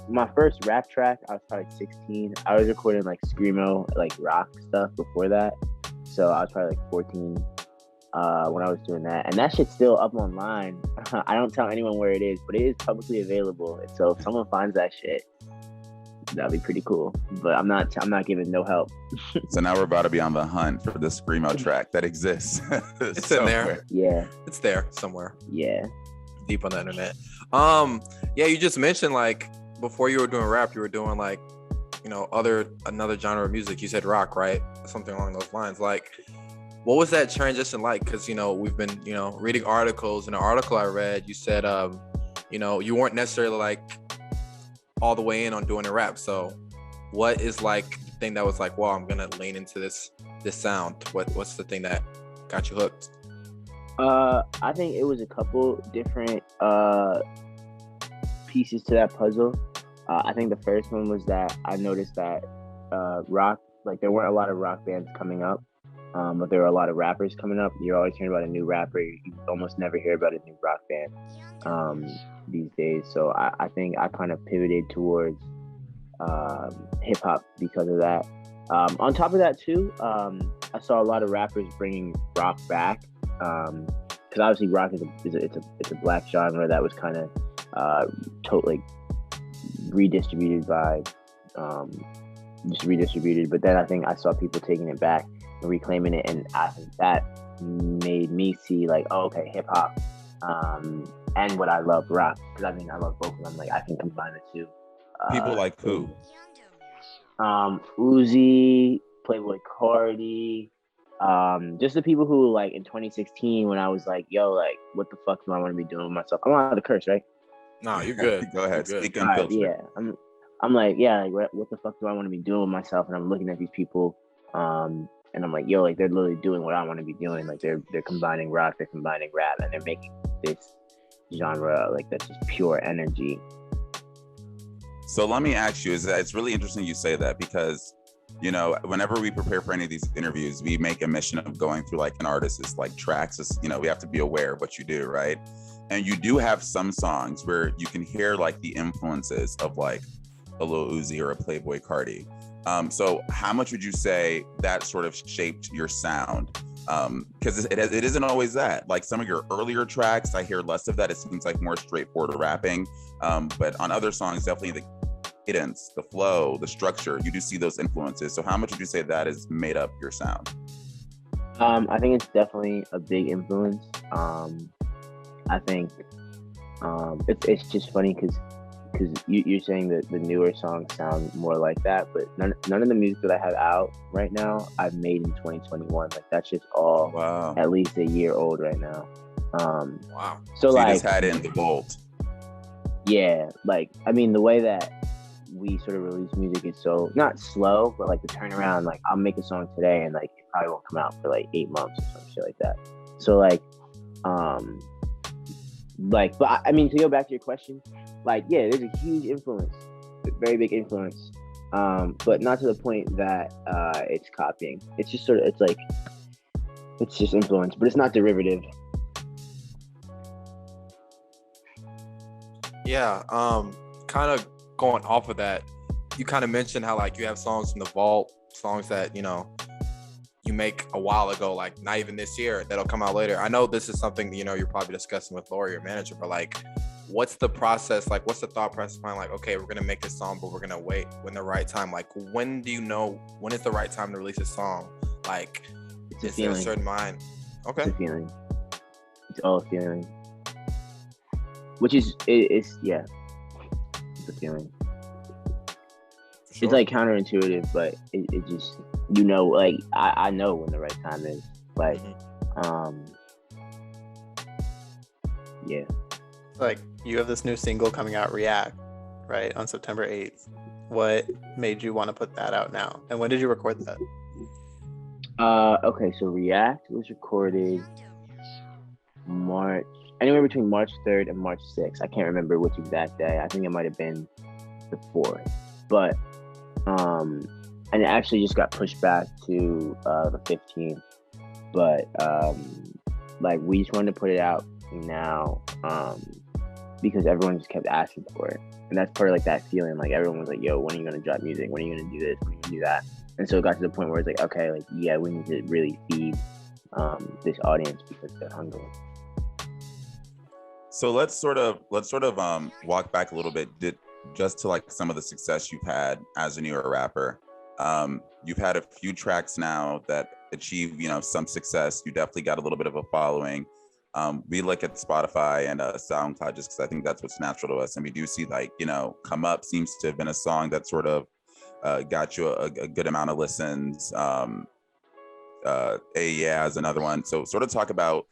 My first rap track, I was probably 16. I was recording like screamo, like rock stuff before that. So I was probably like 14 when I was doing that. And that shit's still up online. I don't tell anyone where it is, but it is publicly available. And so if someone finds that shit, that'd be pretty cool. But I'm not giving no help. So now we're about to be on the hunt for the screamo track that exists. It's in there. Yeah. It's there somewhere. Yeah. Deep on the internet. Yeah, you just mentioned like before you were doing rap, you were doing like, another genre of music. You said rock, right? Something along those lines. Like, what was that transition like? Because, we've been, reading articles. In an article I read, you said, you weren't necessarily like all the way in on doing a rap. So what is like the thing that was like, wow, I'm going to lean into this sound? What's the thing that got you hooked? I think it was a couple different pieces to that puzzle. I think the first one was that I noticed that rock, like there weren't a lot of rock bands coming up, but there were a lot of rappers coming up. You're always hearing about a new rapper. You almost never hear about a new rock band these days. So I think I kind of pivoted towards hip hop because of that. On top of that too, I saw a lot of rappers bringing rock back. Because obviously rock is a black genre that was kind of totally redistributed by but then I think I saw people taking it back and reclaiming it, and I think that made me see like, oh, okay, hip hop and what I love, rock, because I mean I love both of them. Like I can combine the two. People like who? Uzi, Playboy Cardi. Just the people who like in 2016 when I was like, yo, like what the fuck do I want to be doing with myself? I'm allowed to curse, right? No, you're good. Go ahead. You're good. Speak unfiltered. Yeah, I'm like, yeah, like what the fuck do I want to be doing with myself? And I'm looking at these people, and I'm like, yo, like they're literally doing what I want to be doing. Like they're combining rock, they're combining rap, and they're making this genre like that's just pure energy. So let me ask you, it's really interesting you say that because whenever we prepare for any of these interviews, we make a mission of going through like an artist's like tracks. We have to be aware of what you do, right? And you do have some songs where you can hear like the influences of like a Lil Uzi or a Playboy Cardi. So how much would you say that sort of shaped your sound? Because it isn't always that. Like some of your earlier tracks, I hear less of that. It seems like more straightforward rapping. But on other songs, definitely the cadence, the flow, the structure, you do see those influences. So how much would you say that has made up your sound? I think it's definitely a big influence. I think it's just funny because because you're saying that the newer songs sound more like that, but none of the music that I have out right now I've made in 2021. Like that's just all Wow. at least a year old right now. Wow. So You like just had it in the vault. yeah, like I mean the way that we sort of release music is so not slow, but like the turnaround, like I'll make a song today and like it probably won't come out for like 8 months or some shit like that. So like but I mean to go back to your question, like yeah, there's a huge influence, very big influence, but not to the point that it's copying. It's just sort of it's just influence, but it's not derivative. Yeah. Kind of going off of that, you kind of mentioned how like you have songs in the vault, songs that you make a while ago, like not even this year, that'll come out later. I know this is something you're probably discussing with Lori, your manager, but like, what's the process? Like, what's the thought process behind like, okay, we're gonna make this song, but we're gonna wait when the right time. Like, when do you know when is the right time to release a song? Like, is there a certain mind? Okay. It's a feeling. It's all a feeling. Which is it's yeah. It's a feeling. Sure. It's like counterintuitive, but it just like I know when the right time is. Like yeah. Like you have this new single coming out, React, right, on September 8th. What made you want to put that out now? And when did you record that? Okay, so React was recorded anywhere between March 3rd and March 6th. I can't remember which exact day. I think it might have been the 4th. But and it actually just got pushed back to the 15th. But like we just wanted to put it out now because everyone just kept asking for it. And that's part of like that feeling, like everyone was like, yo, when are you gonna drop music? When are you gonna do this? When are you gonna do that? And so it got to the point where it's like, okay, like yeah, we need to really feed this audience because they're hungry. So let's sort of walk back a little bit, just to like some of the success you've had as a newer rapper. You've had a few tracks now that achieve, some success. You definitely got a little bit of a following. We look at Spotify and SoundCloud just because I think that's what's natural to us, and we do see like Come Up seems to have been a song that sort of got you a good amount of listens. Yeah is another one. So sort of talk about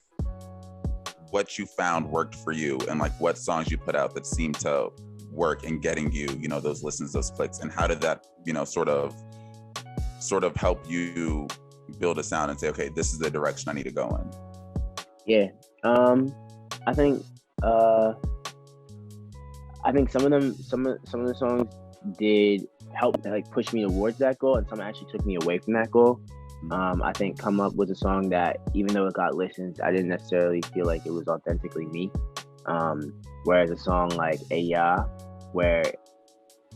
what you found worked for you and like what songs you put out that seemed to work in getting you those listens, those clicks, and how did that sort of help you build a sound and say, okay, this is the direction I need to go in? Yeah, I think some of the songs did help like push me towards that goal, and some actually took me away from that goal. I think Come Up was a song that, even though it got listens, I didn't necessarily feel like it was authentically me. Whereas a song like Yeah, where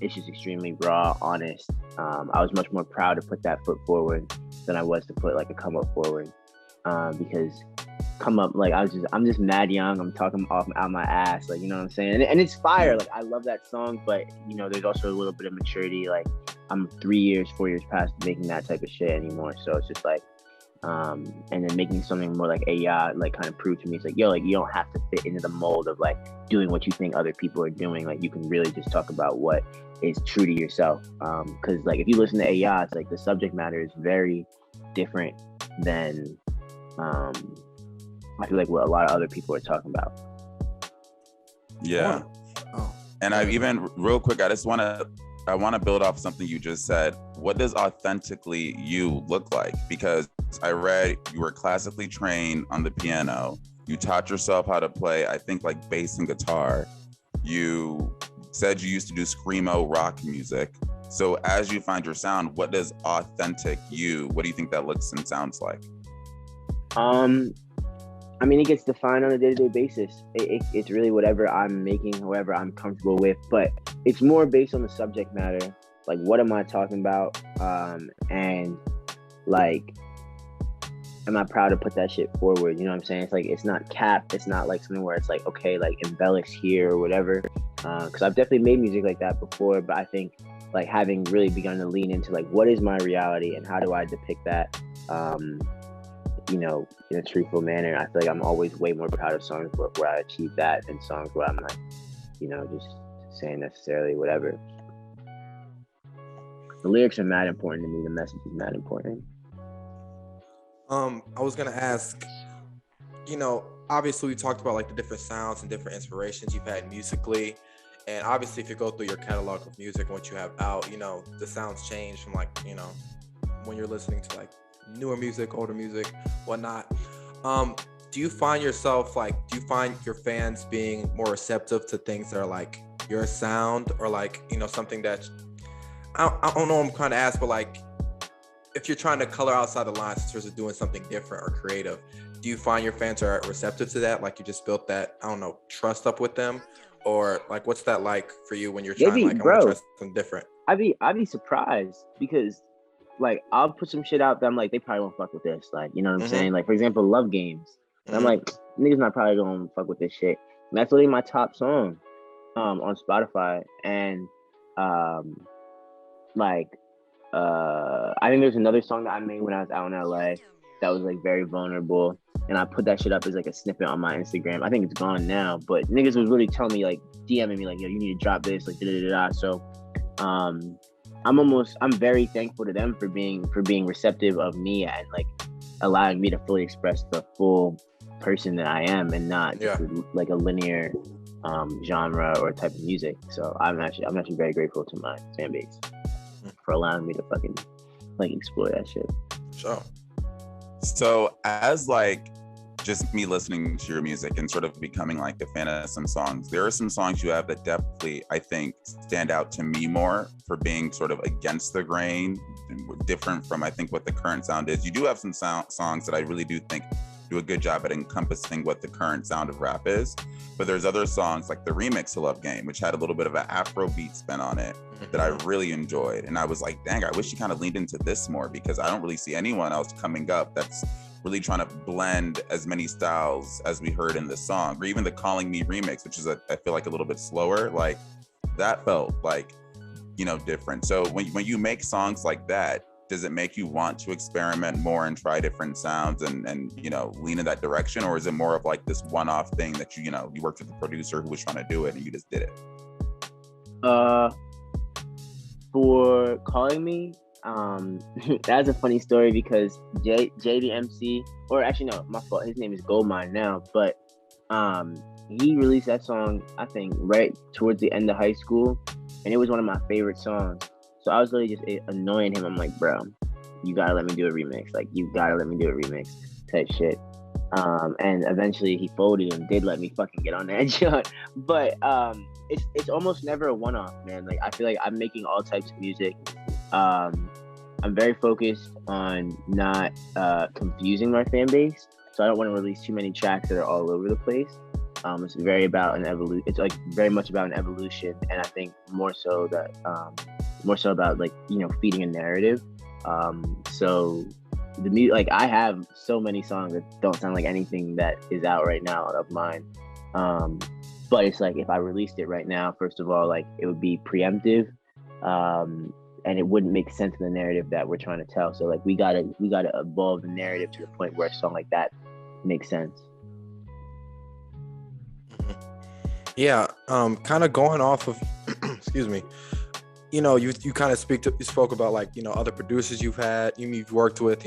it's just extremely raw, honest, I was much more proud to put that foot forward than I was to put like a Come Up forward. Because Come Up, like I'm just mad young. I'm talking out my ass, like, you know what I'm saying? And it's fire. Like I love that song, but there's also a little bit of maturity. Like I'm 4 years past making that type of shit anymore. So it's just like, and then making something more like yeah, like kind of proved to me, it's like, yo, like you don't have to fit into the mold of like doing what you think other people are doing. Like you can really just talk about what is true to yourself. Because like if you listen to yeah, it's like the subject matter is very different than I feel like what a lot of other people are talking about. Yeah. And I even real quick, I want to build off something you just said. What does authentically you look like? Because I read you were classically trained on the piano. You taught yourself how to play, I think, like bass and guitar. You said you used to do screamo rock music. So as you find your sound, what does authentic you, what do you think that looks and sounds like? I mean, it gets defined on a day-to-day basis. It's really whatever I'm making, however I'm comfortable with, but it's more based on the subject matter. Like, what am I talking about? And like, am I proud to put that shit forward? You know what I'm saying? It's like, it's not capped. It's not like something where it's like, okay, like embellish here or whatever. Cause I've definitely made music like that before, but I think like having really begun to lean into like, what is my reality and how do I depict that? In a truthful manner. I feel like I'm always way more proud of songs where I achieve that than songs where I'm like, just saying necessarily whatever. The lyrics are mad important to me. The message is mad important. I was gonna ask, obviously we talked about like the different sounds and different inspirations you've had musically, and obviously if you go through your catalog of music and what you have out, the sounds change from like, when you're listening to like newer music, older music, whatnot. Do you find your fans being more receptive to things that are like your sound, or like, something that I don't know, I'm trying to ask, but like, if you're trying to color outside the lines in terms of doing something different or creative, do you find your fans are receptive to that? Like you just built that, I don't know, trust up with them? Or like, what's that like for you when you're trying, I want to try something different? I'd be surprised, because like I'll put some shit out that I'm like, they probably won't fuck with this. Like, you know what I'm saying? Like, for example, Love Games. And I'm like, niggas not probably gonna fuck with this shit. And that's literally my top song on Spotify. And I think there's another song that I made when I was out in LA that was like very vulnerable, and I put that shit up as like a snippet on my Instagram. I think it's gone now, but niggas was really telling me, like, DMing me like, yo, you need to drop this, like da. So I'm very thankful to them for being receptive of me and like allowing me to fully express the full person that I am, and not just like a linear genre or type of music. So I'm actually very grateful to my fan base for allowing me to fucking like explore that shit. Sure. So as like just me listening to your music and sort of becoming like a fan of some songs, there are some songs you have that definitely, I think, stand out to me more for being sort of against the grain, different from I think what the current sound is. You do have some songs that I really do think do a good job at encompassing what the current sound of rap is, but there's other songs like the remix to Love Game, which had a little bit of an Afrobeat spin on it that I really enjoyed, and I was like, dang, I wish you kind of leaned into this more, because I don't really see anyone else coming up that's really trying to blend as many styles as we heard in this song. Or even the Calling Me remix, which is I feel like a little bit slower, like that felt like, different. So when you make songs like that, does it make you want to experiment more and try different sounds and lean in that direction? Or is it more of like this one-off thing that you worked with the producer who was trying to do it and you just did it? For Calling Me, that's a funny story, because the MC, or actually no, my fault, his name is Goldmine now, but he released that song I think right towards the end of high school, and it was one of my favorite songs. So I was literally just annoying him. I'm like, bro, you gotta let me do a remix. Like, you gotta let me do a remix type shit. And eventually he folded and did let me fucking get on that joint. But it's almost never a one-off, man. Like, I feel like I'm making all types of music. I'm very focused on not confusing my fan base. So I don't want to release too many tracks that are all over the place. It's very about an evolution. It's like very much about an evolution, and I think more so about like feeding a narrative. So the music, like, I have so many songs that don't sound like anything that is out right now of mine. But it's like, if I released it right now, first of all, like, it would be preemptive, and it wouldn't make sense in the narrative that we're trying to tell. So like, we gotta evolve the narrative to the point where a song like that makes sense. Yeah, kind of going off of, excuse me, you kind of spoke about like, other producers you've had, you've worked with,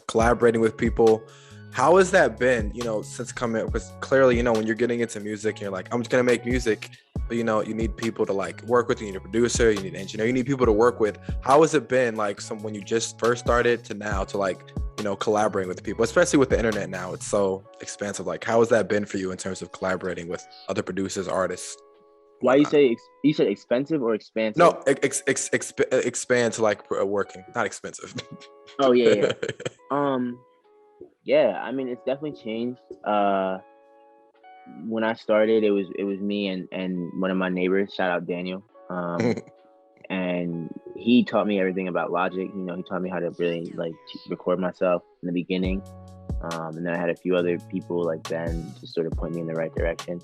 collaborating with people. How has that been, since coming, because clearly, when you're getting into music, you're like, I'm just going to make music, but you need people to like work with, you need a producer, you need an engineer, you need people to work with. How has it been like when you just first started to now to like, collaborating with people, especially with the internet now, it's so expansive. Like, how has that been for you in terms of collaborating with other producers, artists? Why you said expensive or expansive? No, expand to like working, not expensive. Oh yeah. Yeah, I mean, it's definitely changed. When I started, it was me and one of my neighbors, shout out Daniel. And he taught me everything about Logic. He taught me how to really like record myself in the beginning. And then I had a few other people like Ben just sort of point me in the right direction.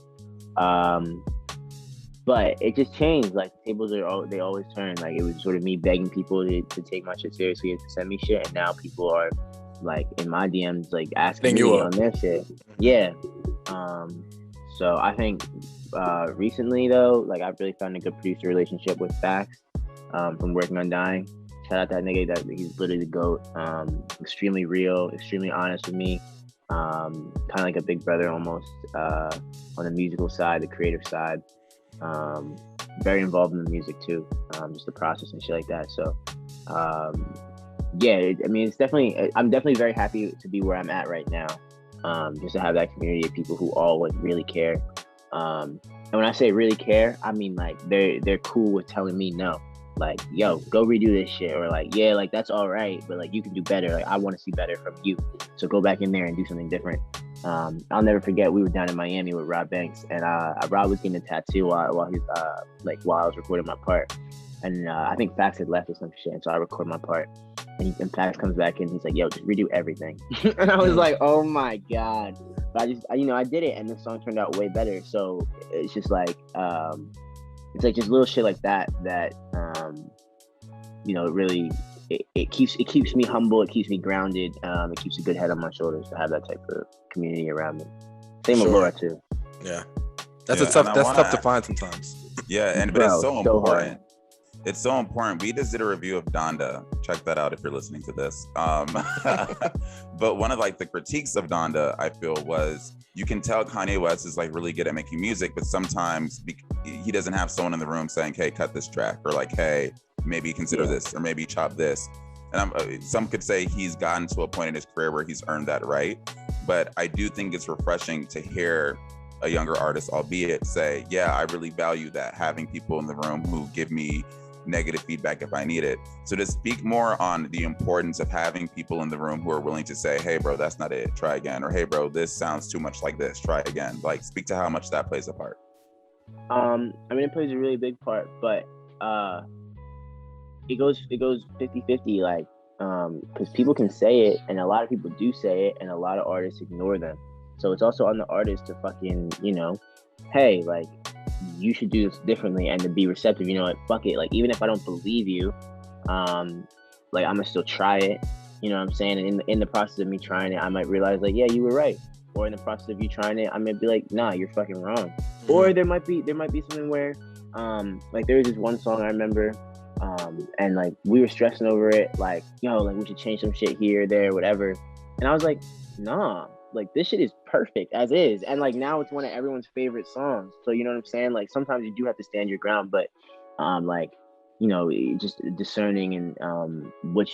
But it just changed. Like, the tables they always turn. Like, it was sort of me begging people to take my shit seriously and to send me shit, and now people are like in my DMs like asking me on their shit. Yeah. So I think recently though, like I've really found a good producer relationship with Fax from working on Dying. Shout out that nigga, that he's literally the GOAT. Extremely real, extremely honest with me. Kind of like a big brother almost on the musical side, the creative side. Very involved in the music too, just the process and shit like that. So yeah, I mean, I'm definitely very happy to be where I'm at right now. Just to have that community of people who all like really care. And when I say really care, I mean like they're cool with telling me no. Like, yo, go redo this shit, or like, yeah, like that's all right, but like you can do better. Like I want to see better from you, so go back in there and do something different. I'll never forget, we were down in Miami with Rob Banks, and Rob was getting a tattoo while he's while I was recording my part, and I think Fax had left or some shit, and so I record my part, and Fax comes back and he's like, yo, just redo everything. And I was like, oh my god. But I did it, and the song turned out way better. So it's just like it's like just little shit like that really it keeps me humble, it keeps me grounded, it keeps a good head on my shoulders to have that type of community around me. Same with Laura too. Yeah, that's tough to find sometimes. Yeah, but it's so important. Hard. It's so important. We just did a review of Donda. Check that out if you're listening to this. But one of like the critiques of Donda, I feel, was you can tell Kanye West is like really good at making music, but sometimes he doesn't have someone in the room saying, hey, cut this track, or like, hey, maybe consider this, or maybe chop this. And some could say he's gotten to a point in his career where he's earned that right. But I do think it's refreshing to hear a younger artist, albeit, say, yeah, I really value that, having people in the room who give me negative feedback if I need it. So to speak more on the importance of having people in the room who are willing to say, hey bro, that's not it, try again, or hey bro, this sounds too much like this, try again. Like, speak to how much that plays a part. I mean, it plays a really big part, but it goes 50-50, like because people can say it, and a lot of people do say it, and a lot of artists ignore them. So it's also on the artist to fucking, hey, like, you should do this differently, and to be receptive. Like, fuck it, like, even if I don't believe you, like, I'm gonna still try it. You know what I'm saying? And in the process of me trying it, I might realize, like, yeah, you were right. Or in the process of you trying it, I might be like, nah, you're fucking wrong. Mm-hmm. Or there might be something where like, there was this one song I remember, and like we were stressing over it, like, yo, like we should change some shit here, there, whatever. And I was like, nah, like this shit is perfect as is. And like now it's one of everyone's favorite songs. So you know what I'm saying? Like sometimes you do have to stand your ground, but like, just discerning and which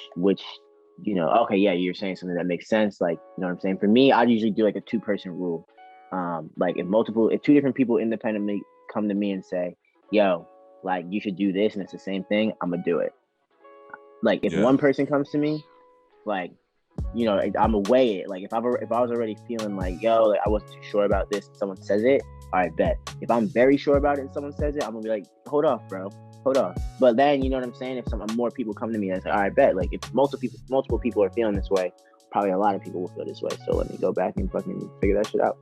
okay, yeah, you're saying something that makes sense. Like, you know what I'm saying? For me, I usually do like a 2-person rule. Like if 2 different people independently come to me and say, yo, like you should do this, and it's the same thing, I'm gonna do it. Like if one person comes to me, like, I'm gonna weigh it. Like if I was already feeling like, yo, like I wasn't too sure about this, and someone says it, all right, bet. If I'm very sure about it and someone says it, I'm gonna be like, hold off, bro, hold off. But then, you know what I'm saying? If more people come to me and say, all right, bet. Like if multiple people are feeling this way, probably a lot of people will feel this way. So let me go back and fucking figure that shit out.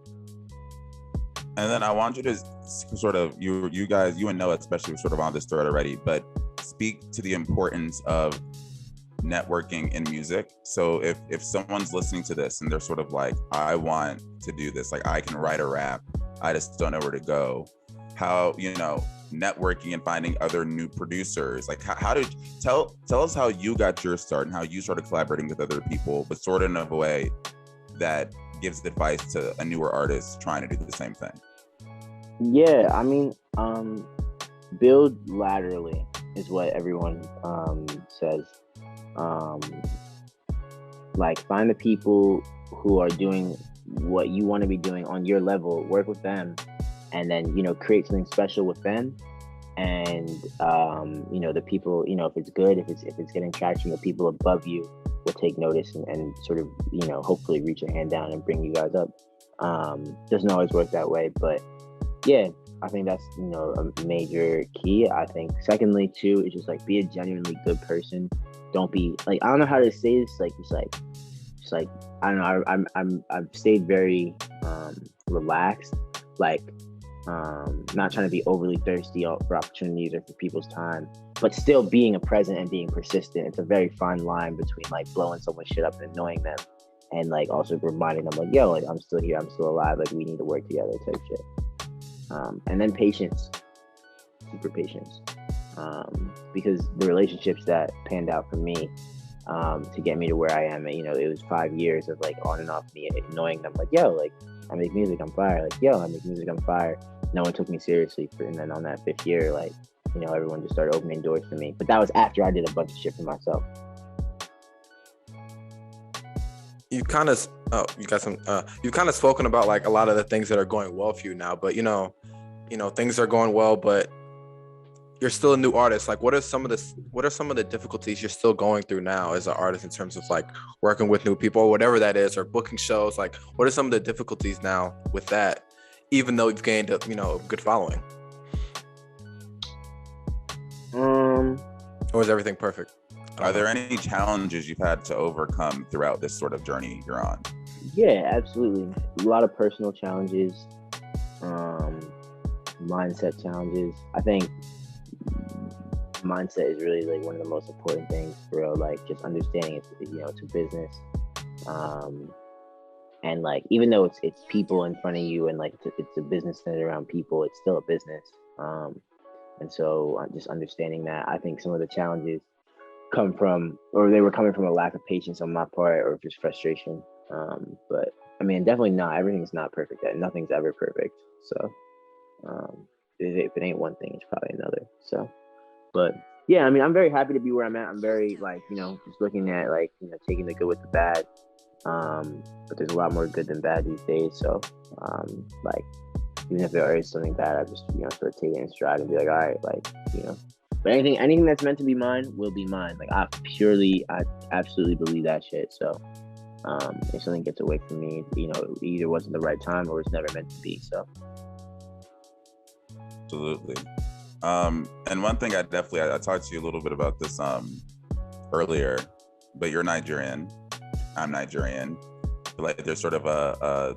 And then I want you to sort of, you guys, you and Noah especially, were sort of on this thread already, but speak to the importance of networking in music. So if someone's listening to this and they're sort of like, I want to do this, like I can write a rap, I just don't know where to go. How, networking and finding other new producers, like how did tell us how you got your start and how you started collaborating with other people, but sort of in a way that gives advice to a newer artist trying to do the same thing. Yeah, I mean, build laterally is what everyone says. Like find the people who are doing what you want to be doing on your level, work with them, and then create something special with them. And the people, if it's good, if it's getting traction, the people above you will take notice and sort of hopefully reach a hand down and bring you guys up. Doesn't always work that way, but yeah, I think that's a major key. I think secondly too is just like be a genuinely good person. Don't be like, I don't know how to say this, like just like I don't know, I've stayed very relaxed, like not trying to be overly thirsty for opportunities or for people's time, but still being a present and being persistent. It's a very fine line between like blowing someone's shit up and annoying them, and like also reminding them like, yo, like I'm still here, I'm still alive, like we need to work together type shit. And then patience, super patience, because the relationships that panned out for me to get me to where I am, you know, it was 5 years of like on and off me annoying them, like, yo, like I make music, I'm fire, like, yo, I make music, I'm fire. No one took me seriously and then on that 5th year, like, you know, everyone just started opening doors for me. But that was after I did a bunch of shit for myself. You kind of you've kind of spoken about like a lot of the things that are going well for you now, but you know things are going well, but you're still a new artist. Like what are some of the difficulties you're still going through now as an artist in terms of like working with new people or whatever that is, or booking shows? Like what are some of the difficulties now with that, even though you've gained a good following? Or is everything perfect? Are there any challenges you've had to overcome throughout this sort of journey you're on? Yeah, absolutely. A lot of personal challenges, mindset challenges. I think mindset is really like one of the most important things, for real. Like just understanding it's a business, and like even though it's people in front of you and like it's a business centered around people, it's still a business. And so just understanding that, I think some of the challenges they were coming from a lack of patience on my part or just frustration. But I mean, definitely not. Everything's not perfect. Nothing's ever perfect. So if it ain't one thing, it's probably another. So, but yeah, I mean, I'm very happy to be where I'm at. I'm very like, just looking at like, taking the good with the bad. But there's a lot more good than bad these days. So like, even if there is something bad, I just, sort of take it in stride and be like, all right, like, but anything that's meant to be mine will be mine. Like I absolutely believe that shit. So if something gets away from me, it either wasn't the right time or it's never meant to be. So absolutely. And one thing I talked to you a little bit about this earlier, but you're Nigerian, I'm Nigerian. Like there's sort of a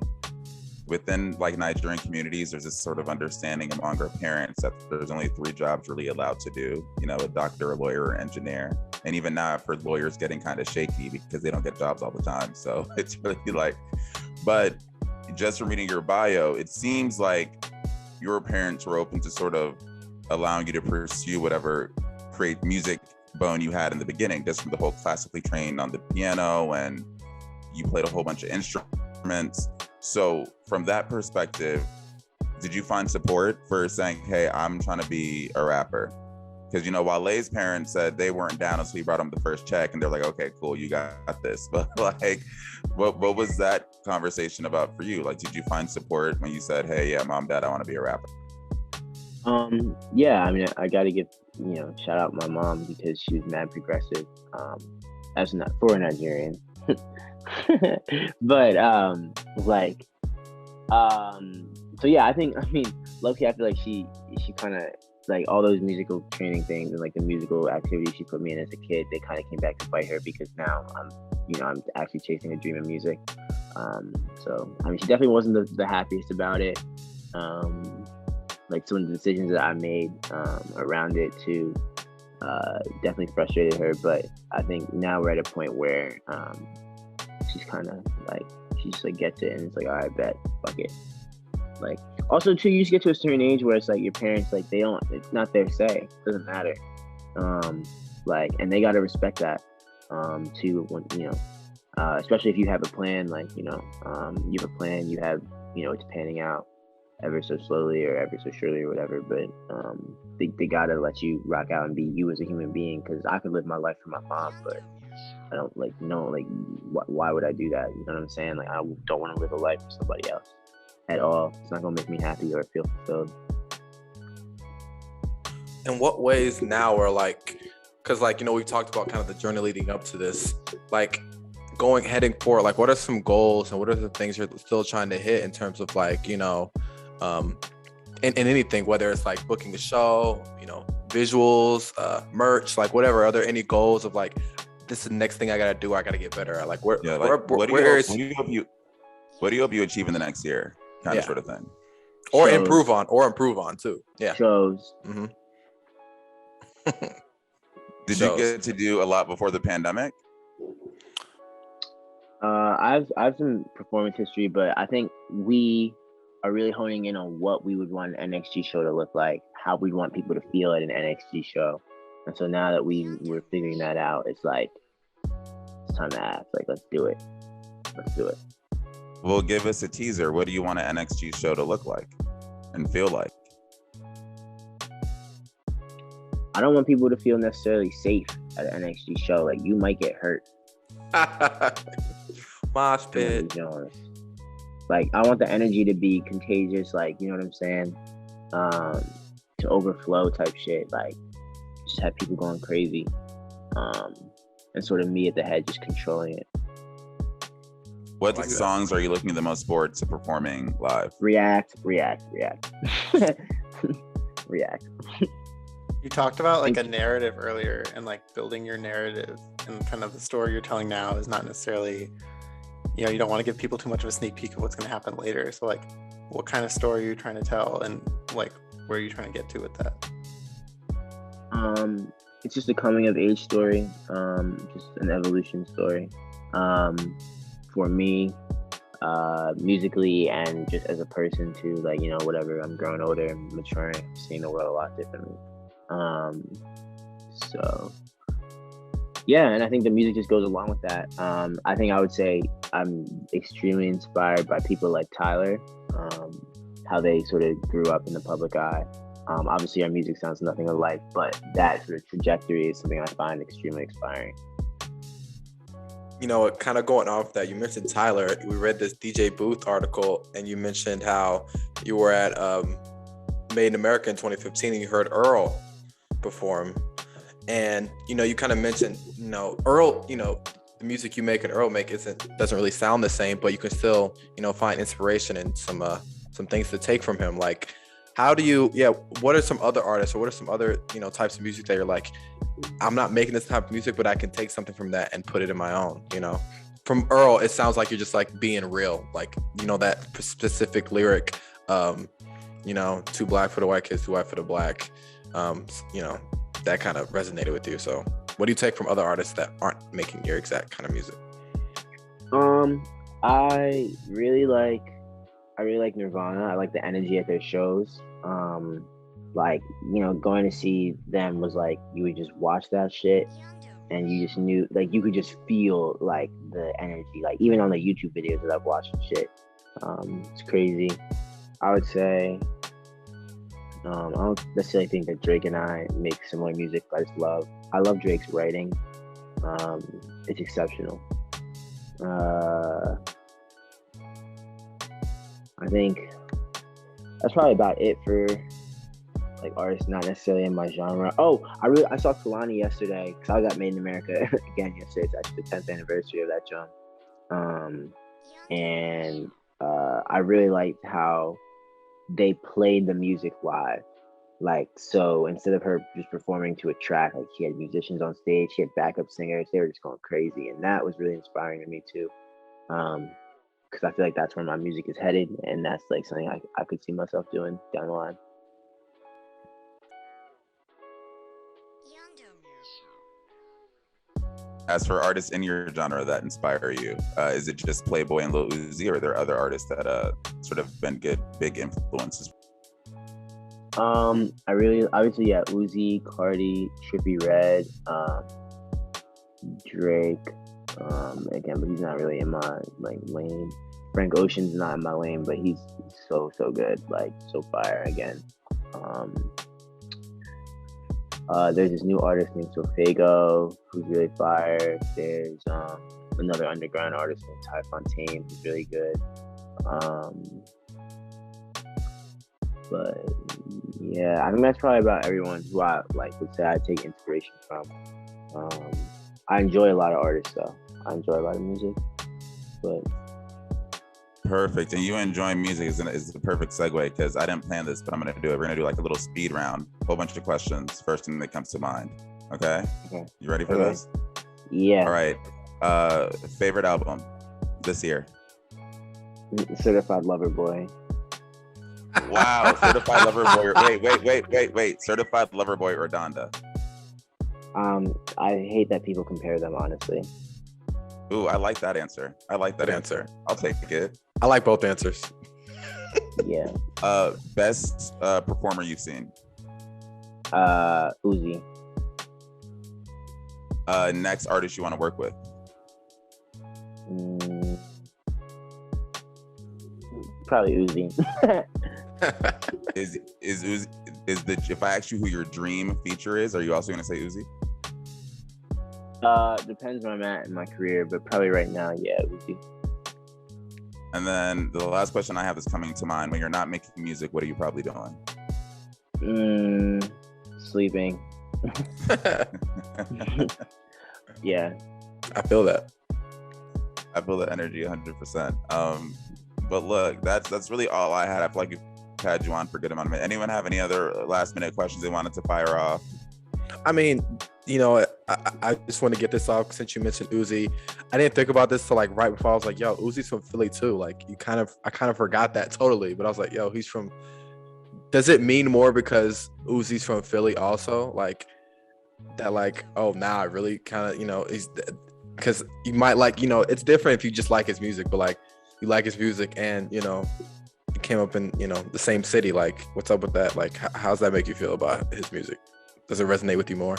within like Nigerian communities, there's this sort of understanding among our parents that there's only 3 jobs really allowed to do, a doctor, a lawyer, or engineer. And even now I've heard lawyers getting kind of shaky because they don't get jobs all the time. So it's really like, but just from reading your bio, it seems like your parents were open to sort of allowing you to pursue whatever music bone you had in the beginning, just from the whole classically trained on the piano, and you played a whole bunch of instruments. So from that perspective, did you find support for saying, hey, I'm trying to be a rapper? Because, Wale's parents said they weren't down until he brought him the first check, and they're like, okay, cool, you got this. But like, what was that conversation about for you? Like, did you find support when you said, hey, yeah, mom, dad, I want to be a rapper? Yeah, I mean, I got to give, shout out my mom, because she was mad progressive. That's not for a Nigerian. But so yeah, I mean, low-key, I feel like she kind of like all those musical training things and like the musical activities she put me in as a kid, they kind of came back to bite her, because now I'm actually chasing a dream of music. So I mean, she definitely wasn't the happiest about it. Like some of the decisions that I made around it too definitely frustrated her, but I think now we're at a point where she's kind of like, she just like gets it, and it's like, all right, bet, fuck it. Like also too, you just get to a certain age where it's like your parents, like it's not their say, it doesn't matter. Like, and they got to respect that too, when especially if you have a plan, like you have a plan, you have it's panning out ever so slowly or ever so surely or whatever, but they gotta let you rock out and be you as a human being, because I could live my life for my mom, but I don't why would I do that? You know what I'm saying? Like I don't want to live a life for somebody else at all. It's not gonna make me happy or feel fulfilled. In what ways now are like, because like we've talked about kind of the journey leading up to this, like heading forward, like what are some goals and what are the things you're still trying to hit in terms of like in anything, whether it's like booking a show, visuals, merch, like whatever. Are there any goals of like, this is the next thing I gotta do, I gotta get better at? Like what do you hope you achieve in the next year, kind of sort of thing, or shows. improve on too? Yeah, shows. Mm-hmm. Did you get to do a lot before the pandemic? I've some performance history, but I think we are really honing in on what we would want an NxG show to look like, how we want people to feel at an NxG show. And so now that we're figuring that out, it's like, it's time to act. Like, let's do it. Let's do it. Well, give us a teaser. What do you want an NxG show to look like and feel like? I don't want people to feel necessarily safe at an NxG show. Like, you might get hurt. Mosh pit. Like, I want the energy to be contagious, like, you know what I'm saying? To overflow type shit. Like, just have people going crazy. And sort of me at the head just controlling it. What songs are you looking the most forward to performing live? React. React. You talked about like a narrative earlier, and like building your narrative, and kind of the story you're telling now is not necessarily, you know, you don't want to give people too much of a sneak peek of what's going to happen later. So like, what kind of story are you trying to tell, and like, where are you trying to get to with that? It's just a coming of age story, just an evolution story. For me, musically and just as a person too, like, you know, whatever, I'm growing older and maturing, seeing the world a lot differently. So yeah, and I think the music just goes along with that. I think I would say I'm extremely inspired by people like Tyler, how they sort of grew up in the public eye. Obviously our music sounds nothing alike, but that sort of trajectory is something I find extremely inspiring. You know, kind of going off that, you mentioned Tyler. We read this DJ Booth article, and you mentioned how you were at Made in America in 2015, and you heard Earl perform. And, you know, you kind of mentioned, you know, Earl, you know, the music you make and Earl make doesn't really sound the same, but you can still, you know, find inspiration and some things to take from him. Like, how do you, what are some other artists, or what are some other, you know, types of music that you're like, I'm not making this type of music, but I can take something from that and put it in my own, you know? From Earl, it sounds like you're just like being real, like, you know, that specific lyric, you know, too black for the white kids, too white for the black, you know, that kind of resonated with you. So what do you take from other artists that aren't making your exact kind of music? I really like Nirvana. I like the energy at their shows. Like, you know, going to see them was like, you would just watch that shit and you just knew, like, you could just feel like the energy, like even on the YouTube videos that I've watched and shit. It's crazy. I would say, I don't necessarily think that Drake and I make similar music, but I love Drake's writing. It's exceptional. I think that's probably about it for like artists not necessarily in my genre. Oh, I saw Kalani yesterday because I was at Made in America again yesterday. It's actually the 10th anniversary of that jump. And I really liked how they played the music live. Like, so instead of her just performing to a track, like, she had musicians on stage, she had backup singers, they were just going crazy. And that was really inspiring to me too. Because I feel like that's where my music is headed, and that's like something I could see myself doing down the line. As for artists in your genre that inspire you, is it just Playboy and Lil Uzi, or are there other artists that sort of been good, big influences? Obviously, Uzi, Cardi, Trippie Redd, Drake, again, but he's not really in my like lane. Frank Ocean's not in my lane, but he's so good, like so fire again. There's this new artist named Sofago who's really fire. There's another underground artist named Ty Fontaine who's really good. But yeah, I think that's probably about everyone who I like would say I take inspiration from. I enjoy a lot of artists though. I enjoy a lot of music, but perfect. And you enjoying music is the perfect segue, because I didn't plan this, but I'm gonna do it. We're gonna do like a little speed round, whole bunch of questions. First thing that comes to mind. Okay. You ready for this? Yeah. All right. Favorite album this year? Certified Lover Boy. Wow. Certified Lover Boy. Wait. Certified Lover Boy or Donda? I hate that people compare them, honestly. Ooh, I like that answer. I'll take it. I like both answers. Yeah. Best performer you've seen. Uzi. Next artist you want to work with. Probably Uzi. Is Uzi, if I ask you who your dream feature is, are you also gonna say Uzi? Depends where I'm at in my career, but probably right now, yeah, Uzi. And then the last question I have is coming to mind. When you're not making music, what are you probably doing? Sleeping. Yeah. I feel that. I feel the energy 100%. But look, that's really all I had. I feel like we've had you on for a good amount of minutes. Anyone have any other last minute questions they wanted to fire off? I mean, you know, I just want to get this off since you mentioned Uzi. I didn't think about this till like right before. I was like, yo, Uzi's from Philly too. Like I kind of forgot that totally. But I was like, yo, he's from. Does it mean more because Uzi's from Philly also? Like that, like, oh, now I really kind of, you know, is because you might like, you know, it's different if you just like his music, but like you like his music and, you know, you came up in, you know, the same city. Like, what's up with that? Like, how's that make you feel about his music? Does it resonate with you more?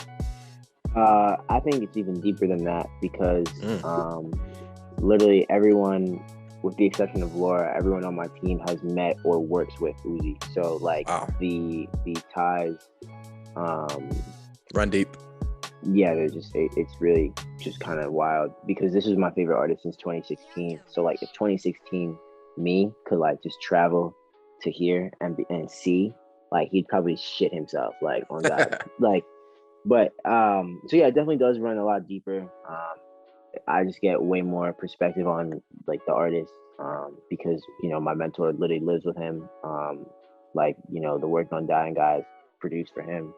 I think it's even deeper than that because literally everyone, with the exception of Laura, everyone on my team has met or works with Uzi. So like the ties run deep. Yeah, they're just it's really just kind of wild because this is my favorite artist since 2016. So like if 2016 me could like just travel to here and see, like he'd probably shit himself like on that. Like, but so yeah, it definitely does run a lot deeper. I just get way more perspective on like the artist because, you know, my mentor literally lives with him. Like, you know, the Work on Dying guys produced for him.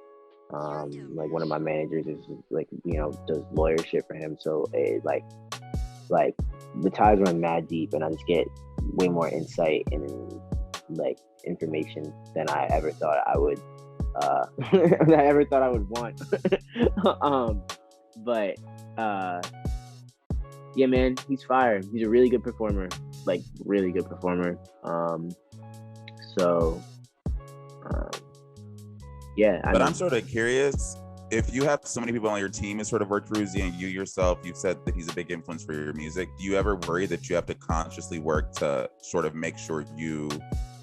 Like one of my managers is like, you know, does lawyer shit for him. So it like the ties run mad deep and I just get way more insight and like information than I ever thought I would want. But yeah, man, he's fire. He's a really good performer, like really good performer. Yeah. I'm sort of curious, if you have so many people on your team that sort of work for Uzi and you yourself, you've said that he's a big influence for your music. Do you ever worry that you have to consciously work to sort of make sure you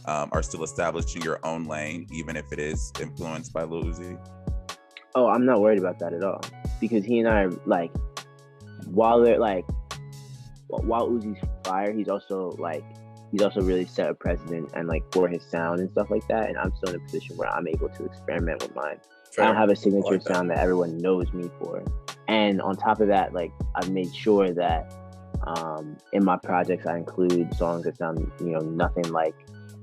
are still establishing your own lane, even if it is influenced by Lil Uzi? Oh, I'm not worried about that at all because he and I like, while Uzi's fire, he's also really set a precedent and like for his sound and stuff like that. And I'm still in a position where I'm able to experiment with mine. Fair. I don't have a signature sound that everyone knows me for. And on top of that, like I've made sure that in my projects I include songs that sound, you know, nothing like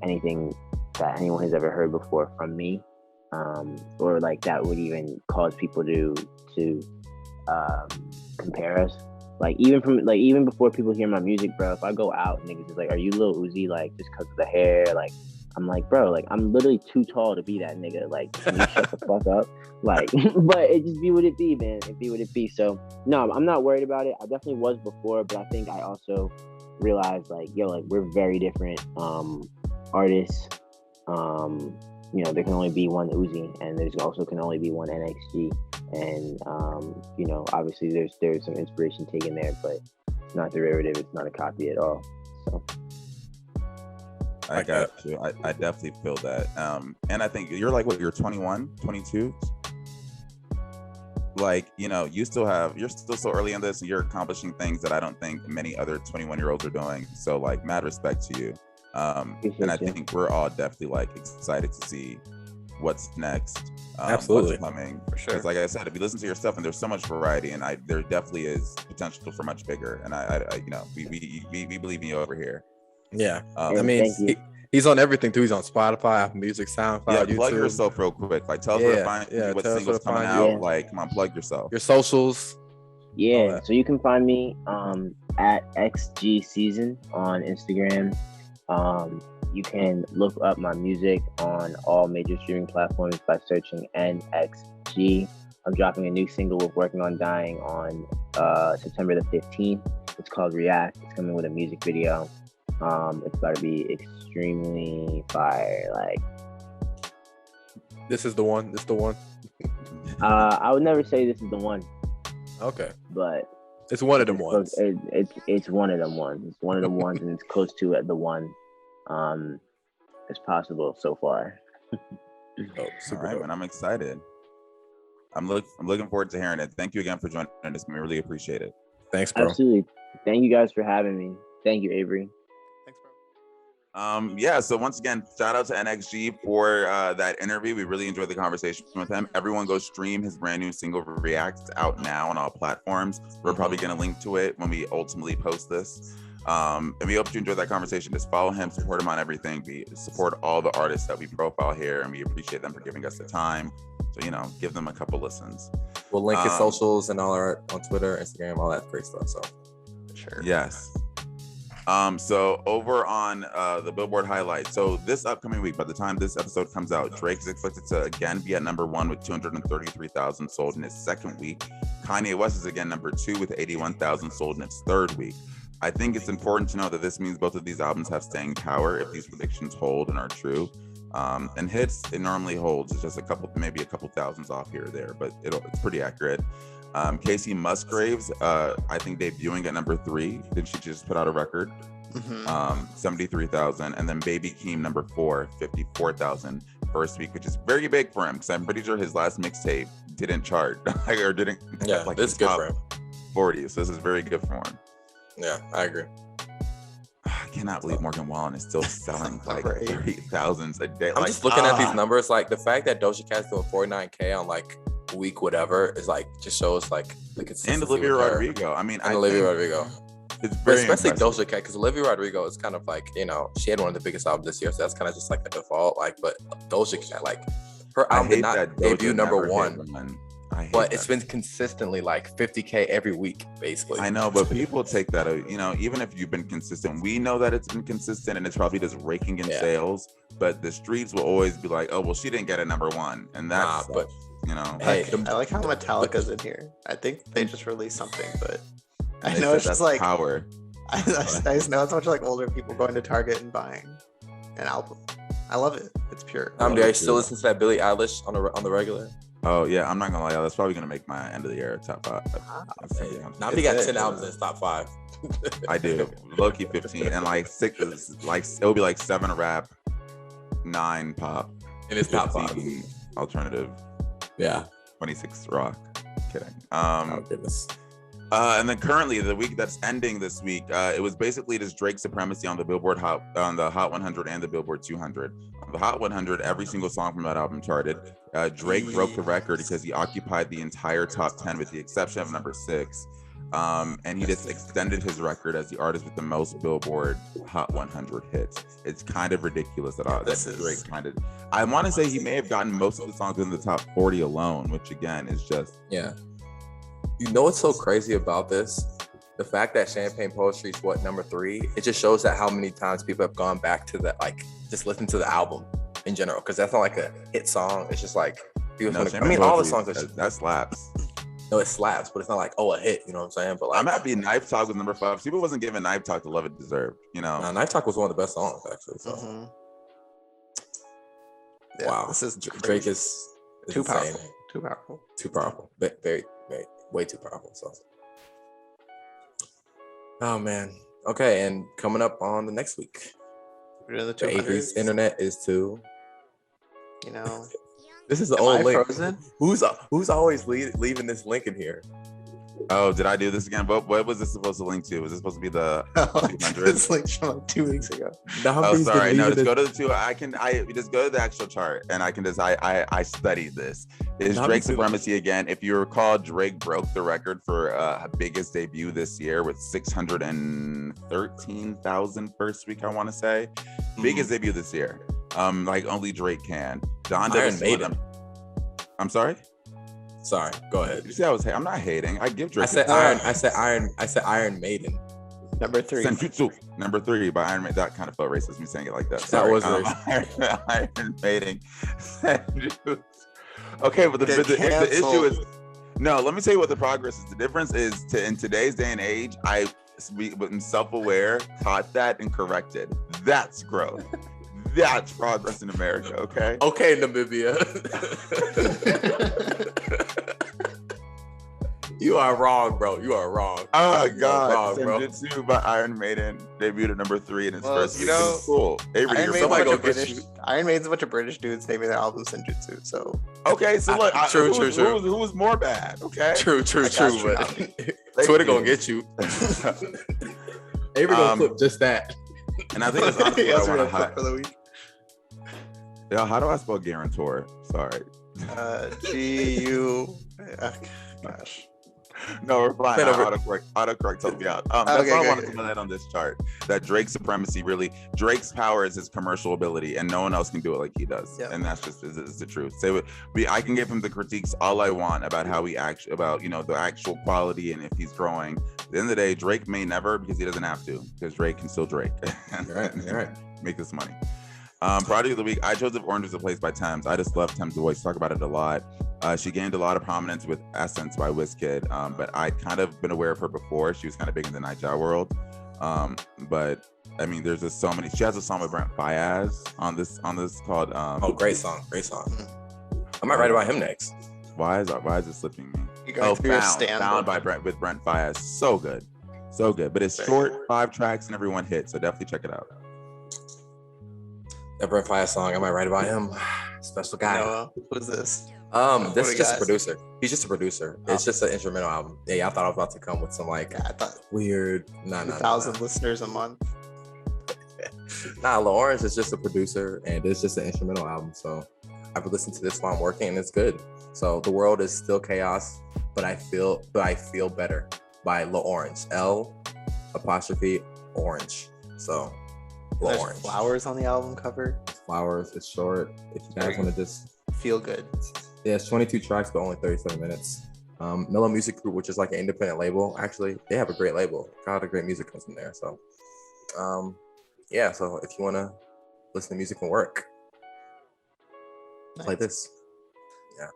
anything that anyone has ever heard before from me, or like that would even cause people to compare us. Like even before people hear my music, bro, if I go out, niggas is like, are you Lil Uzi? Like just cause of the hair, like I'm like, bro, like I'm literally too tall to be that nigga. Like, can you shut the fuck up? Like, but it just be what it be, man. It be what it be. So no, I'm not worried about it. I definitely was before, but I think I also realized like, yo, like we're very different artists. You know, there can only be one Uzi, and there's also can only be one NxG. And you know, obviously there's some inspiration taken there, but it's not derivative. It's not a copy at all. So. I got you. I definitely feel that. And I think you're like, what, you're 21, 22? Like, you know, you're still so early in this and you're accomplishing things that I don't think many other 21-year-olds are doing. So like, mad respect to you. And I think we're all definitely like excited to see what's next. Absolutely. What's coming. For sure. Because like I said, if you listen to your stuff and there's so much variety and there definitely is potential for much bigger. And I you know, we believe in you over here. Yeah. I mean, he's on everything too. He's on Spotify, Apple Music, SoundCloud, YouTube. Plug yourself real quick. Like tell us where to find you, what singles coming out. Yeah. Like, come on, plug yourself. Your socials. Yeah. So you can find me at NxG Season on Instagram. You can look up my music on all major streaming platforms by searching NxG. I'm dropping a new single with Working on Dying on September the 15th. It's called React. It's coming with a music video. It's about to be extremely fire. Like, This is the one. This the one. I would never say this is the one, Okay, but it's one of them it's ones. close- it's one of them ones. It's one of them ones, and it's close to the one as possible so far. Oh, All super right, dope. man, I'm excited. I'm looking forward to hearing it. Thank you again for joining us. We really appreciate it. Thanks, bro. Absolutely. Thank you guys for having me. Thank you, Avery. Thanks, bro. Yeah, so once again, shout out to NxG for that interview. We really enjoyed the conversation with him. Everyone go stream his brand new single React. It's out now on all platforms. We're probably going to link to it when we ultimately post this. And we hope you enjoyed that conversation. Just follow him, support him on everything. We support all the artists that we profile here, and we appreciate them for giving us the time. So, you know, give them a couple listens. We'll link his socials and all our on Twitter, Instagram, all that great stuff. So Sure. Yes. So over on the Billboard highlights. So this upcoming week, by the time this episode comes out, Drake is expected to again be at number 1 with 233,000 sold in his second week. Kanye West is again number 2 with 81,000 sold in its third week. I think it's important to know that this means both of these albums have staying power if these predictions hold and are true. And hits, it normally holds. It's just maybe a couple thousands off here or there, but it's pretty accurate. Casey Musgraves, I think debuting at number 3. Did she just put out a record? 73,000. And then Baby Keem, number 4, 54,000 first week, which is very big for him because I'm pretty sure his last mixtape didn't chart or didn't. yeah, like this is good for him. 40. So this is very good for him. Yeah, I agree. I cannot believe Morgan Wallen is still selling like Right. 30,000 a day. I'm just looking at these numbers. Like the fact that Doja Cat's doing 49K on like week whatever is like just shows like the And consistency. Olivia with her. Rodrigo. I mean, And Olivia Rodrigo. It's But very especially impressive. Doja Cat, because Olivia Rodrigo is kind of like, you know, she had one of the biggest albums this year, so that's kind of just like a default. Like, but Doja Cat, like her I album did hate not that debut Doja number never hit 1, I hate but that. it's been consistently like 50K every week, basically. I know, but people take that, you know, even if you've been consistent, we know that it's been consistent and it's probably just raking in sales, but the streets will always be like, oh, well, she didn't get a number 1. And that's, but you know, hey, I like how Metallica's in here. I think they just released something, but I they know said it's just that's like power. I just know it's a bunch of like older people going to Target and buying an album. I love it. It's pure. Nnamdi, are you still listening to that Billie Eilish on the regular? Oh, yeah, I'm not going to lie. That's probably going to make my end of the year top 5. Nnamdi got 10 albums in his top 5. I do. Low-key 15. And like 6 is like, it'll be like 7 rap, 9 pop. In his top 5. 15 alternative, Yeah. 26 rock. Kidding. Oh, goodness. And then currently, the week that's ending this week, it was basically just Drake's supremacy on the Billboard Hot 100 and the Billboard 200. On the Hot 100, every single song from that album charted. Drake broke the record because he occupied the entire top 10 with the exception of number 6. And he just extended his record as the artist with the most Billboard Hot 100 hits. It's kind of ridiculous that Drake kind of. I want to say he may have gotten most of the songs in the top 40 alone, which again is just. Yeah. You know what's so crazy about this? The fact that Champagne Poetry is number 3, it just shows that how many times people have gone back to that, like just listen to the album in general, because that's not like a hit song. It's just like people. No, I mean, all the songs are that slaps. no, it slaps, but it's not like a hit. You know what I'm saying? But like, I'm happy Knife Talk was number 5. People wasn't giving Knife Talk the love it deserved. You know, Knife Talk was one of the best songs actually. So Yeah, wow, this is Drake is too insane. powerful. Too powerful. Too powerful. Very, very, way too powerful. So, oh man. Okay, and coming up on the next week, We're doing the the Avery's 200s. internet is too. You know, This is the am old I link. frozen? Who's always leaving this link in here? oh, did I do this again? What was this supposed to link to? Was this supposed to be the Oh, 200? this link from like 2 weeks ago. Oh, sorry. No, just go to the 2. I just go to the actual chart and I can just, I studied this. Is Nnamdi Drake too. supremacy again? If you recall, Drake broke the record for biggest debut this year with 613,000 first week, I want to say. Biggest debut this year. Like only Drake can. Donda Iron was Maiden. I'm sorry? Sorry, go ahead. You see, I'm not hating. I give Drake. I said Iron Maiden. Number 3. Senjutsu, number 3 by Iron Maiden. That kind of felt racist, me saying it like that. That Sorry. was Iron Maiden. Senjutsu. Okay, but the issue is, no, let me tell you what the progress is. The difference is in today's day and age, self-aware, caught that and corrected. That's growth. That's progress in America, okay? Okay, Namibia. You are wrong, bro. You are wrong. Oh You are God, wrong, bro. Senjutsu by Iron Maiden debuted at number 3 in its Well, first you week. know, It's cool. Avery, Iron you're Maiden's a somebody bunch go of get British. you. Iron Maiden's a bunch of British dudes naming their album Senjutsu. So okay. So look, True. who was more bad? Okay, True. got you, But Thank Twitter you. gonna get you. Avery gonna clip just that. And I think that's honestly He what has I a want to clip highlight. for the week. Yeah, how do I spell guarantor? Sorry. GU. Gosh. No, we're fine. Man, over- Autocorrect told me out. That's Okay, why I good, wanted good. to highlight on this chart. That Drake's supremacy Drake's power is his commercial ability, and no one else can do it like he does. Yep. And that's just is the truth. I can give him the critiques all I want about how he actually the actual quality and if he's growing. At the end of the day, Drake may never because he doesn't have to, because Drake can still Drake. You're right. Make this money. Project of the week, I chose If Orange Was Replaced by Thames. I just love Thames' voice. Talk about it a lot. She gained a lot of prominence with Essence by Wizkid, but I'd kind of been aware of her before. She was kind of big in the Nightjar world. But I mean, there's just so many. She has a song with Brent Faiyaz on this called Great song. I might write about him next. Why is it slipping me? You going through your stand. Found by Brent Faiyaz. So good. But it's short, 5 tracks, and everyone hit. So definitely check it out. That Brent Faiyaz song. I might write about him. Special guy. Noah, who's this? This do is you just a guys? producer. He's just a producer. It's just an instrumental album. Yeah, I thought I was about to come with some like Yeah, I thought weird. 2,000 listeners a month. Lil Orange is just a producer, and it's just an instrumental album. So I've listened to this while I'm working, and it's good. So the world is still chaos, but I feel better by Lil Orange. L''Orange. So Lil There's Orange. flowers on the album cover. Flowers. It's short. If you guys want to just Feel good. yeah, it's 22 tracks, but only 37 minutes. Mellow Music Group, which is like an independent label. Actually, they have a great label. God, the great music comes from there. So, yeah. So if you want to listen to music and work, play this.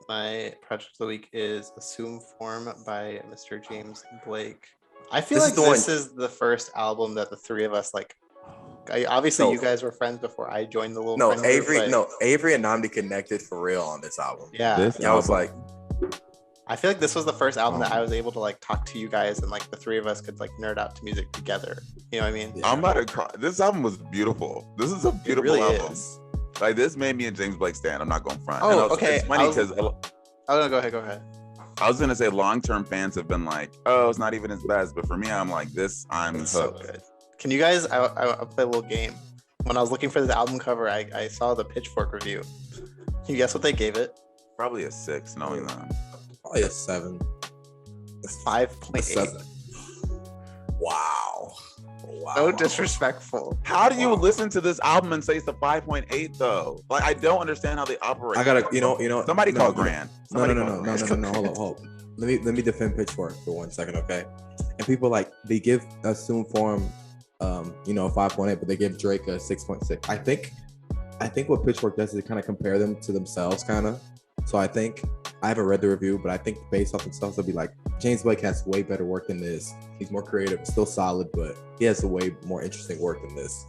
My project of the week is Assume Form by Mr. James Blake. I feel This like is the this is the first album that the three of us like. Obviously, No. you guys were friends before I joined the little. No, friend group, Avery. but No, Avery and Nnamdi connected for real on this album. Yeah, This I was like, I feel like this was the first album that I was able to like talk to you guys and like the three of us could like nerd out to music together. You know what I mean? Yeah. I'm about to cry. This album was beautiful. This is a It beautiful really album. is. Like this made me a James Blake stan. I'm not going front. Oh, And also, okay. It's funny because Oh no, go ahead. I was gonna say long-term fans have been like, oh, it's not even his best. But for me, I'm like, I'm It's so hooked. good. Can you guys? I'll play a little game. When I was looking for this album cover, I saw the Pitchfork review. Can you guess what they gave it? Probably a 6, knowing that. probably a 7. It's A 5.8. 7. Wow. So disrespectful. How do you listen to this album and say it's a 5.8 though? Like I don't understand how they operate. I gotta, you know. Somebody no, call no, Grant. No, Somebody no. Hold on. Let me defend Pitchfork for 1 second, okay? And people like they give Assume Form, 5.8, but they give Drake a 6.6. I think what Pitchfork does is kind of compare them to themselves, kind of. So I think I haven't read the review, but I think based off themselves, they'll be like, James Blake has way better work than this. He's more creative, still solid, but he has a way more interesting work than this.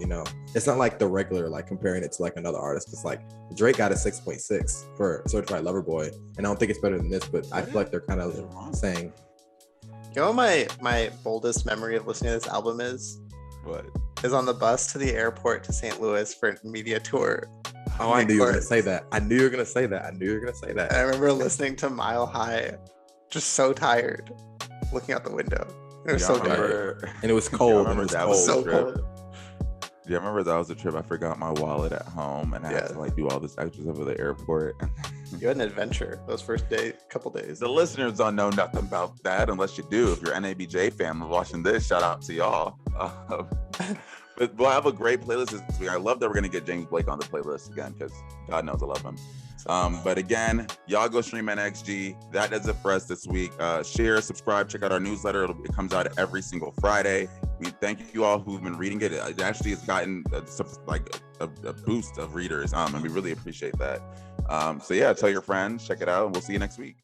It's not like the regular, like comparing it to like another artist. It's like Drake got a 6.6 for Certified Lover Boy, and I don't think it's better than this, but I feel like they're kind of saying, You know what my boldest memory of listening to this album is? What? Is on the bus to the airport to St. Louis for a media tour. oh, I knew you were gonna Or- say that. I knew you were gonna say that. And I remember listening to Mile High, just so tired, looking out the window. It was so Y'all dark. remember- And it was Y'all cold. remember and it was that cold. was So the trip? cold. Yeah, I remember that was the trip. I forgot my wallet at home and I had to like do all this extra stuff at the airport. You had an adventure those first couple days. The listeners don't know nothing about that unless you do. If you're NABJ family watching this, shout out to y'all. But we'll have a great playlist this week. I love that we're gonna get James Blake on the playlist again because God knows I love him. But again, y'all go stream NxG. That does it for us this week. Share, subscribe, check out our newsletter. It comes out every single Friday. We thank you all who've been reading it. It actually has gotten a boost of readers, and we really appreciate that. So yeah, tell your friends, check it out, and we'll see you next week.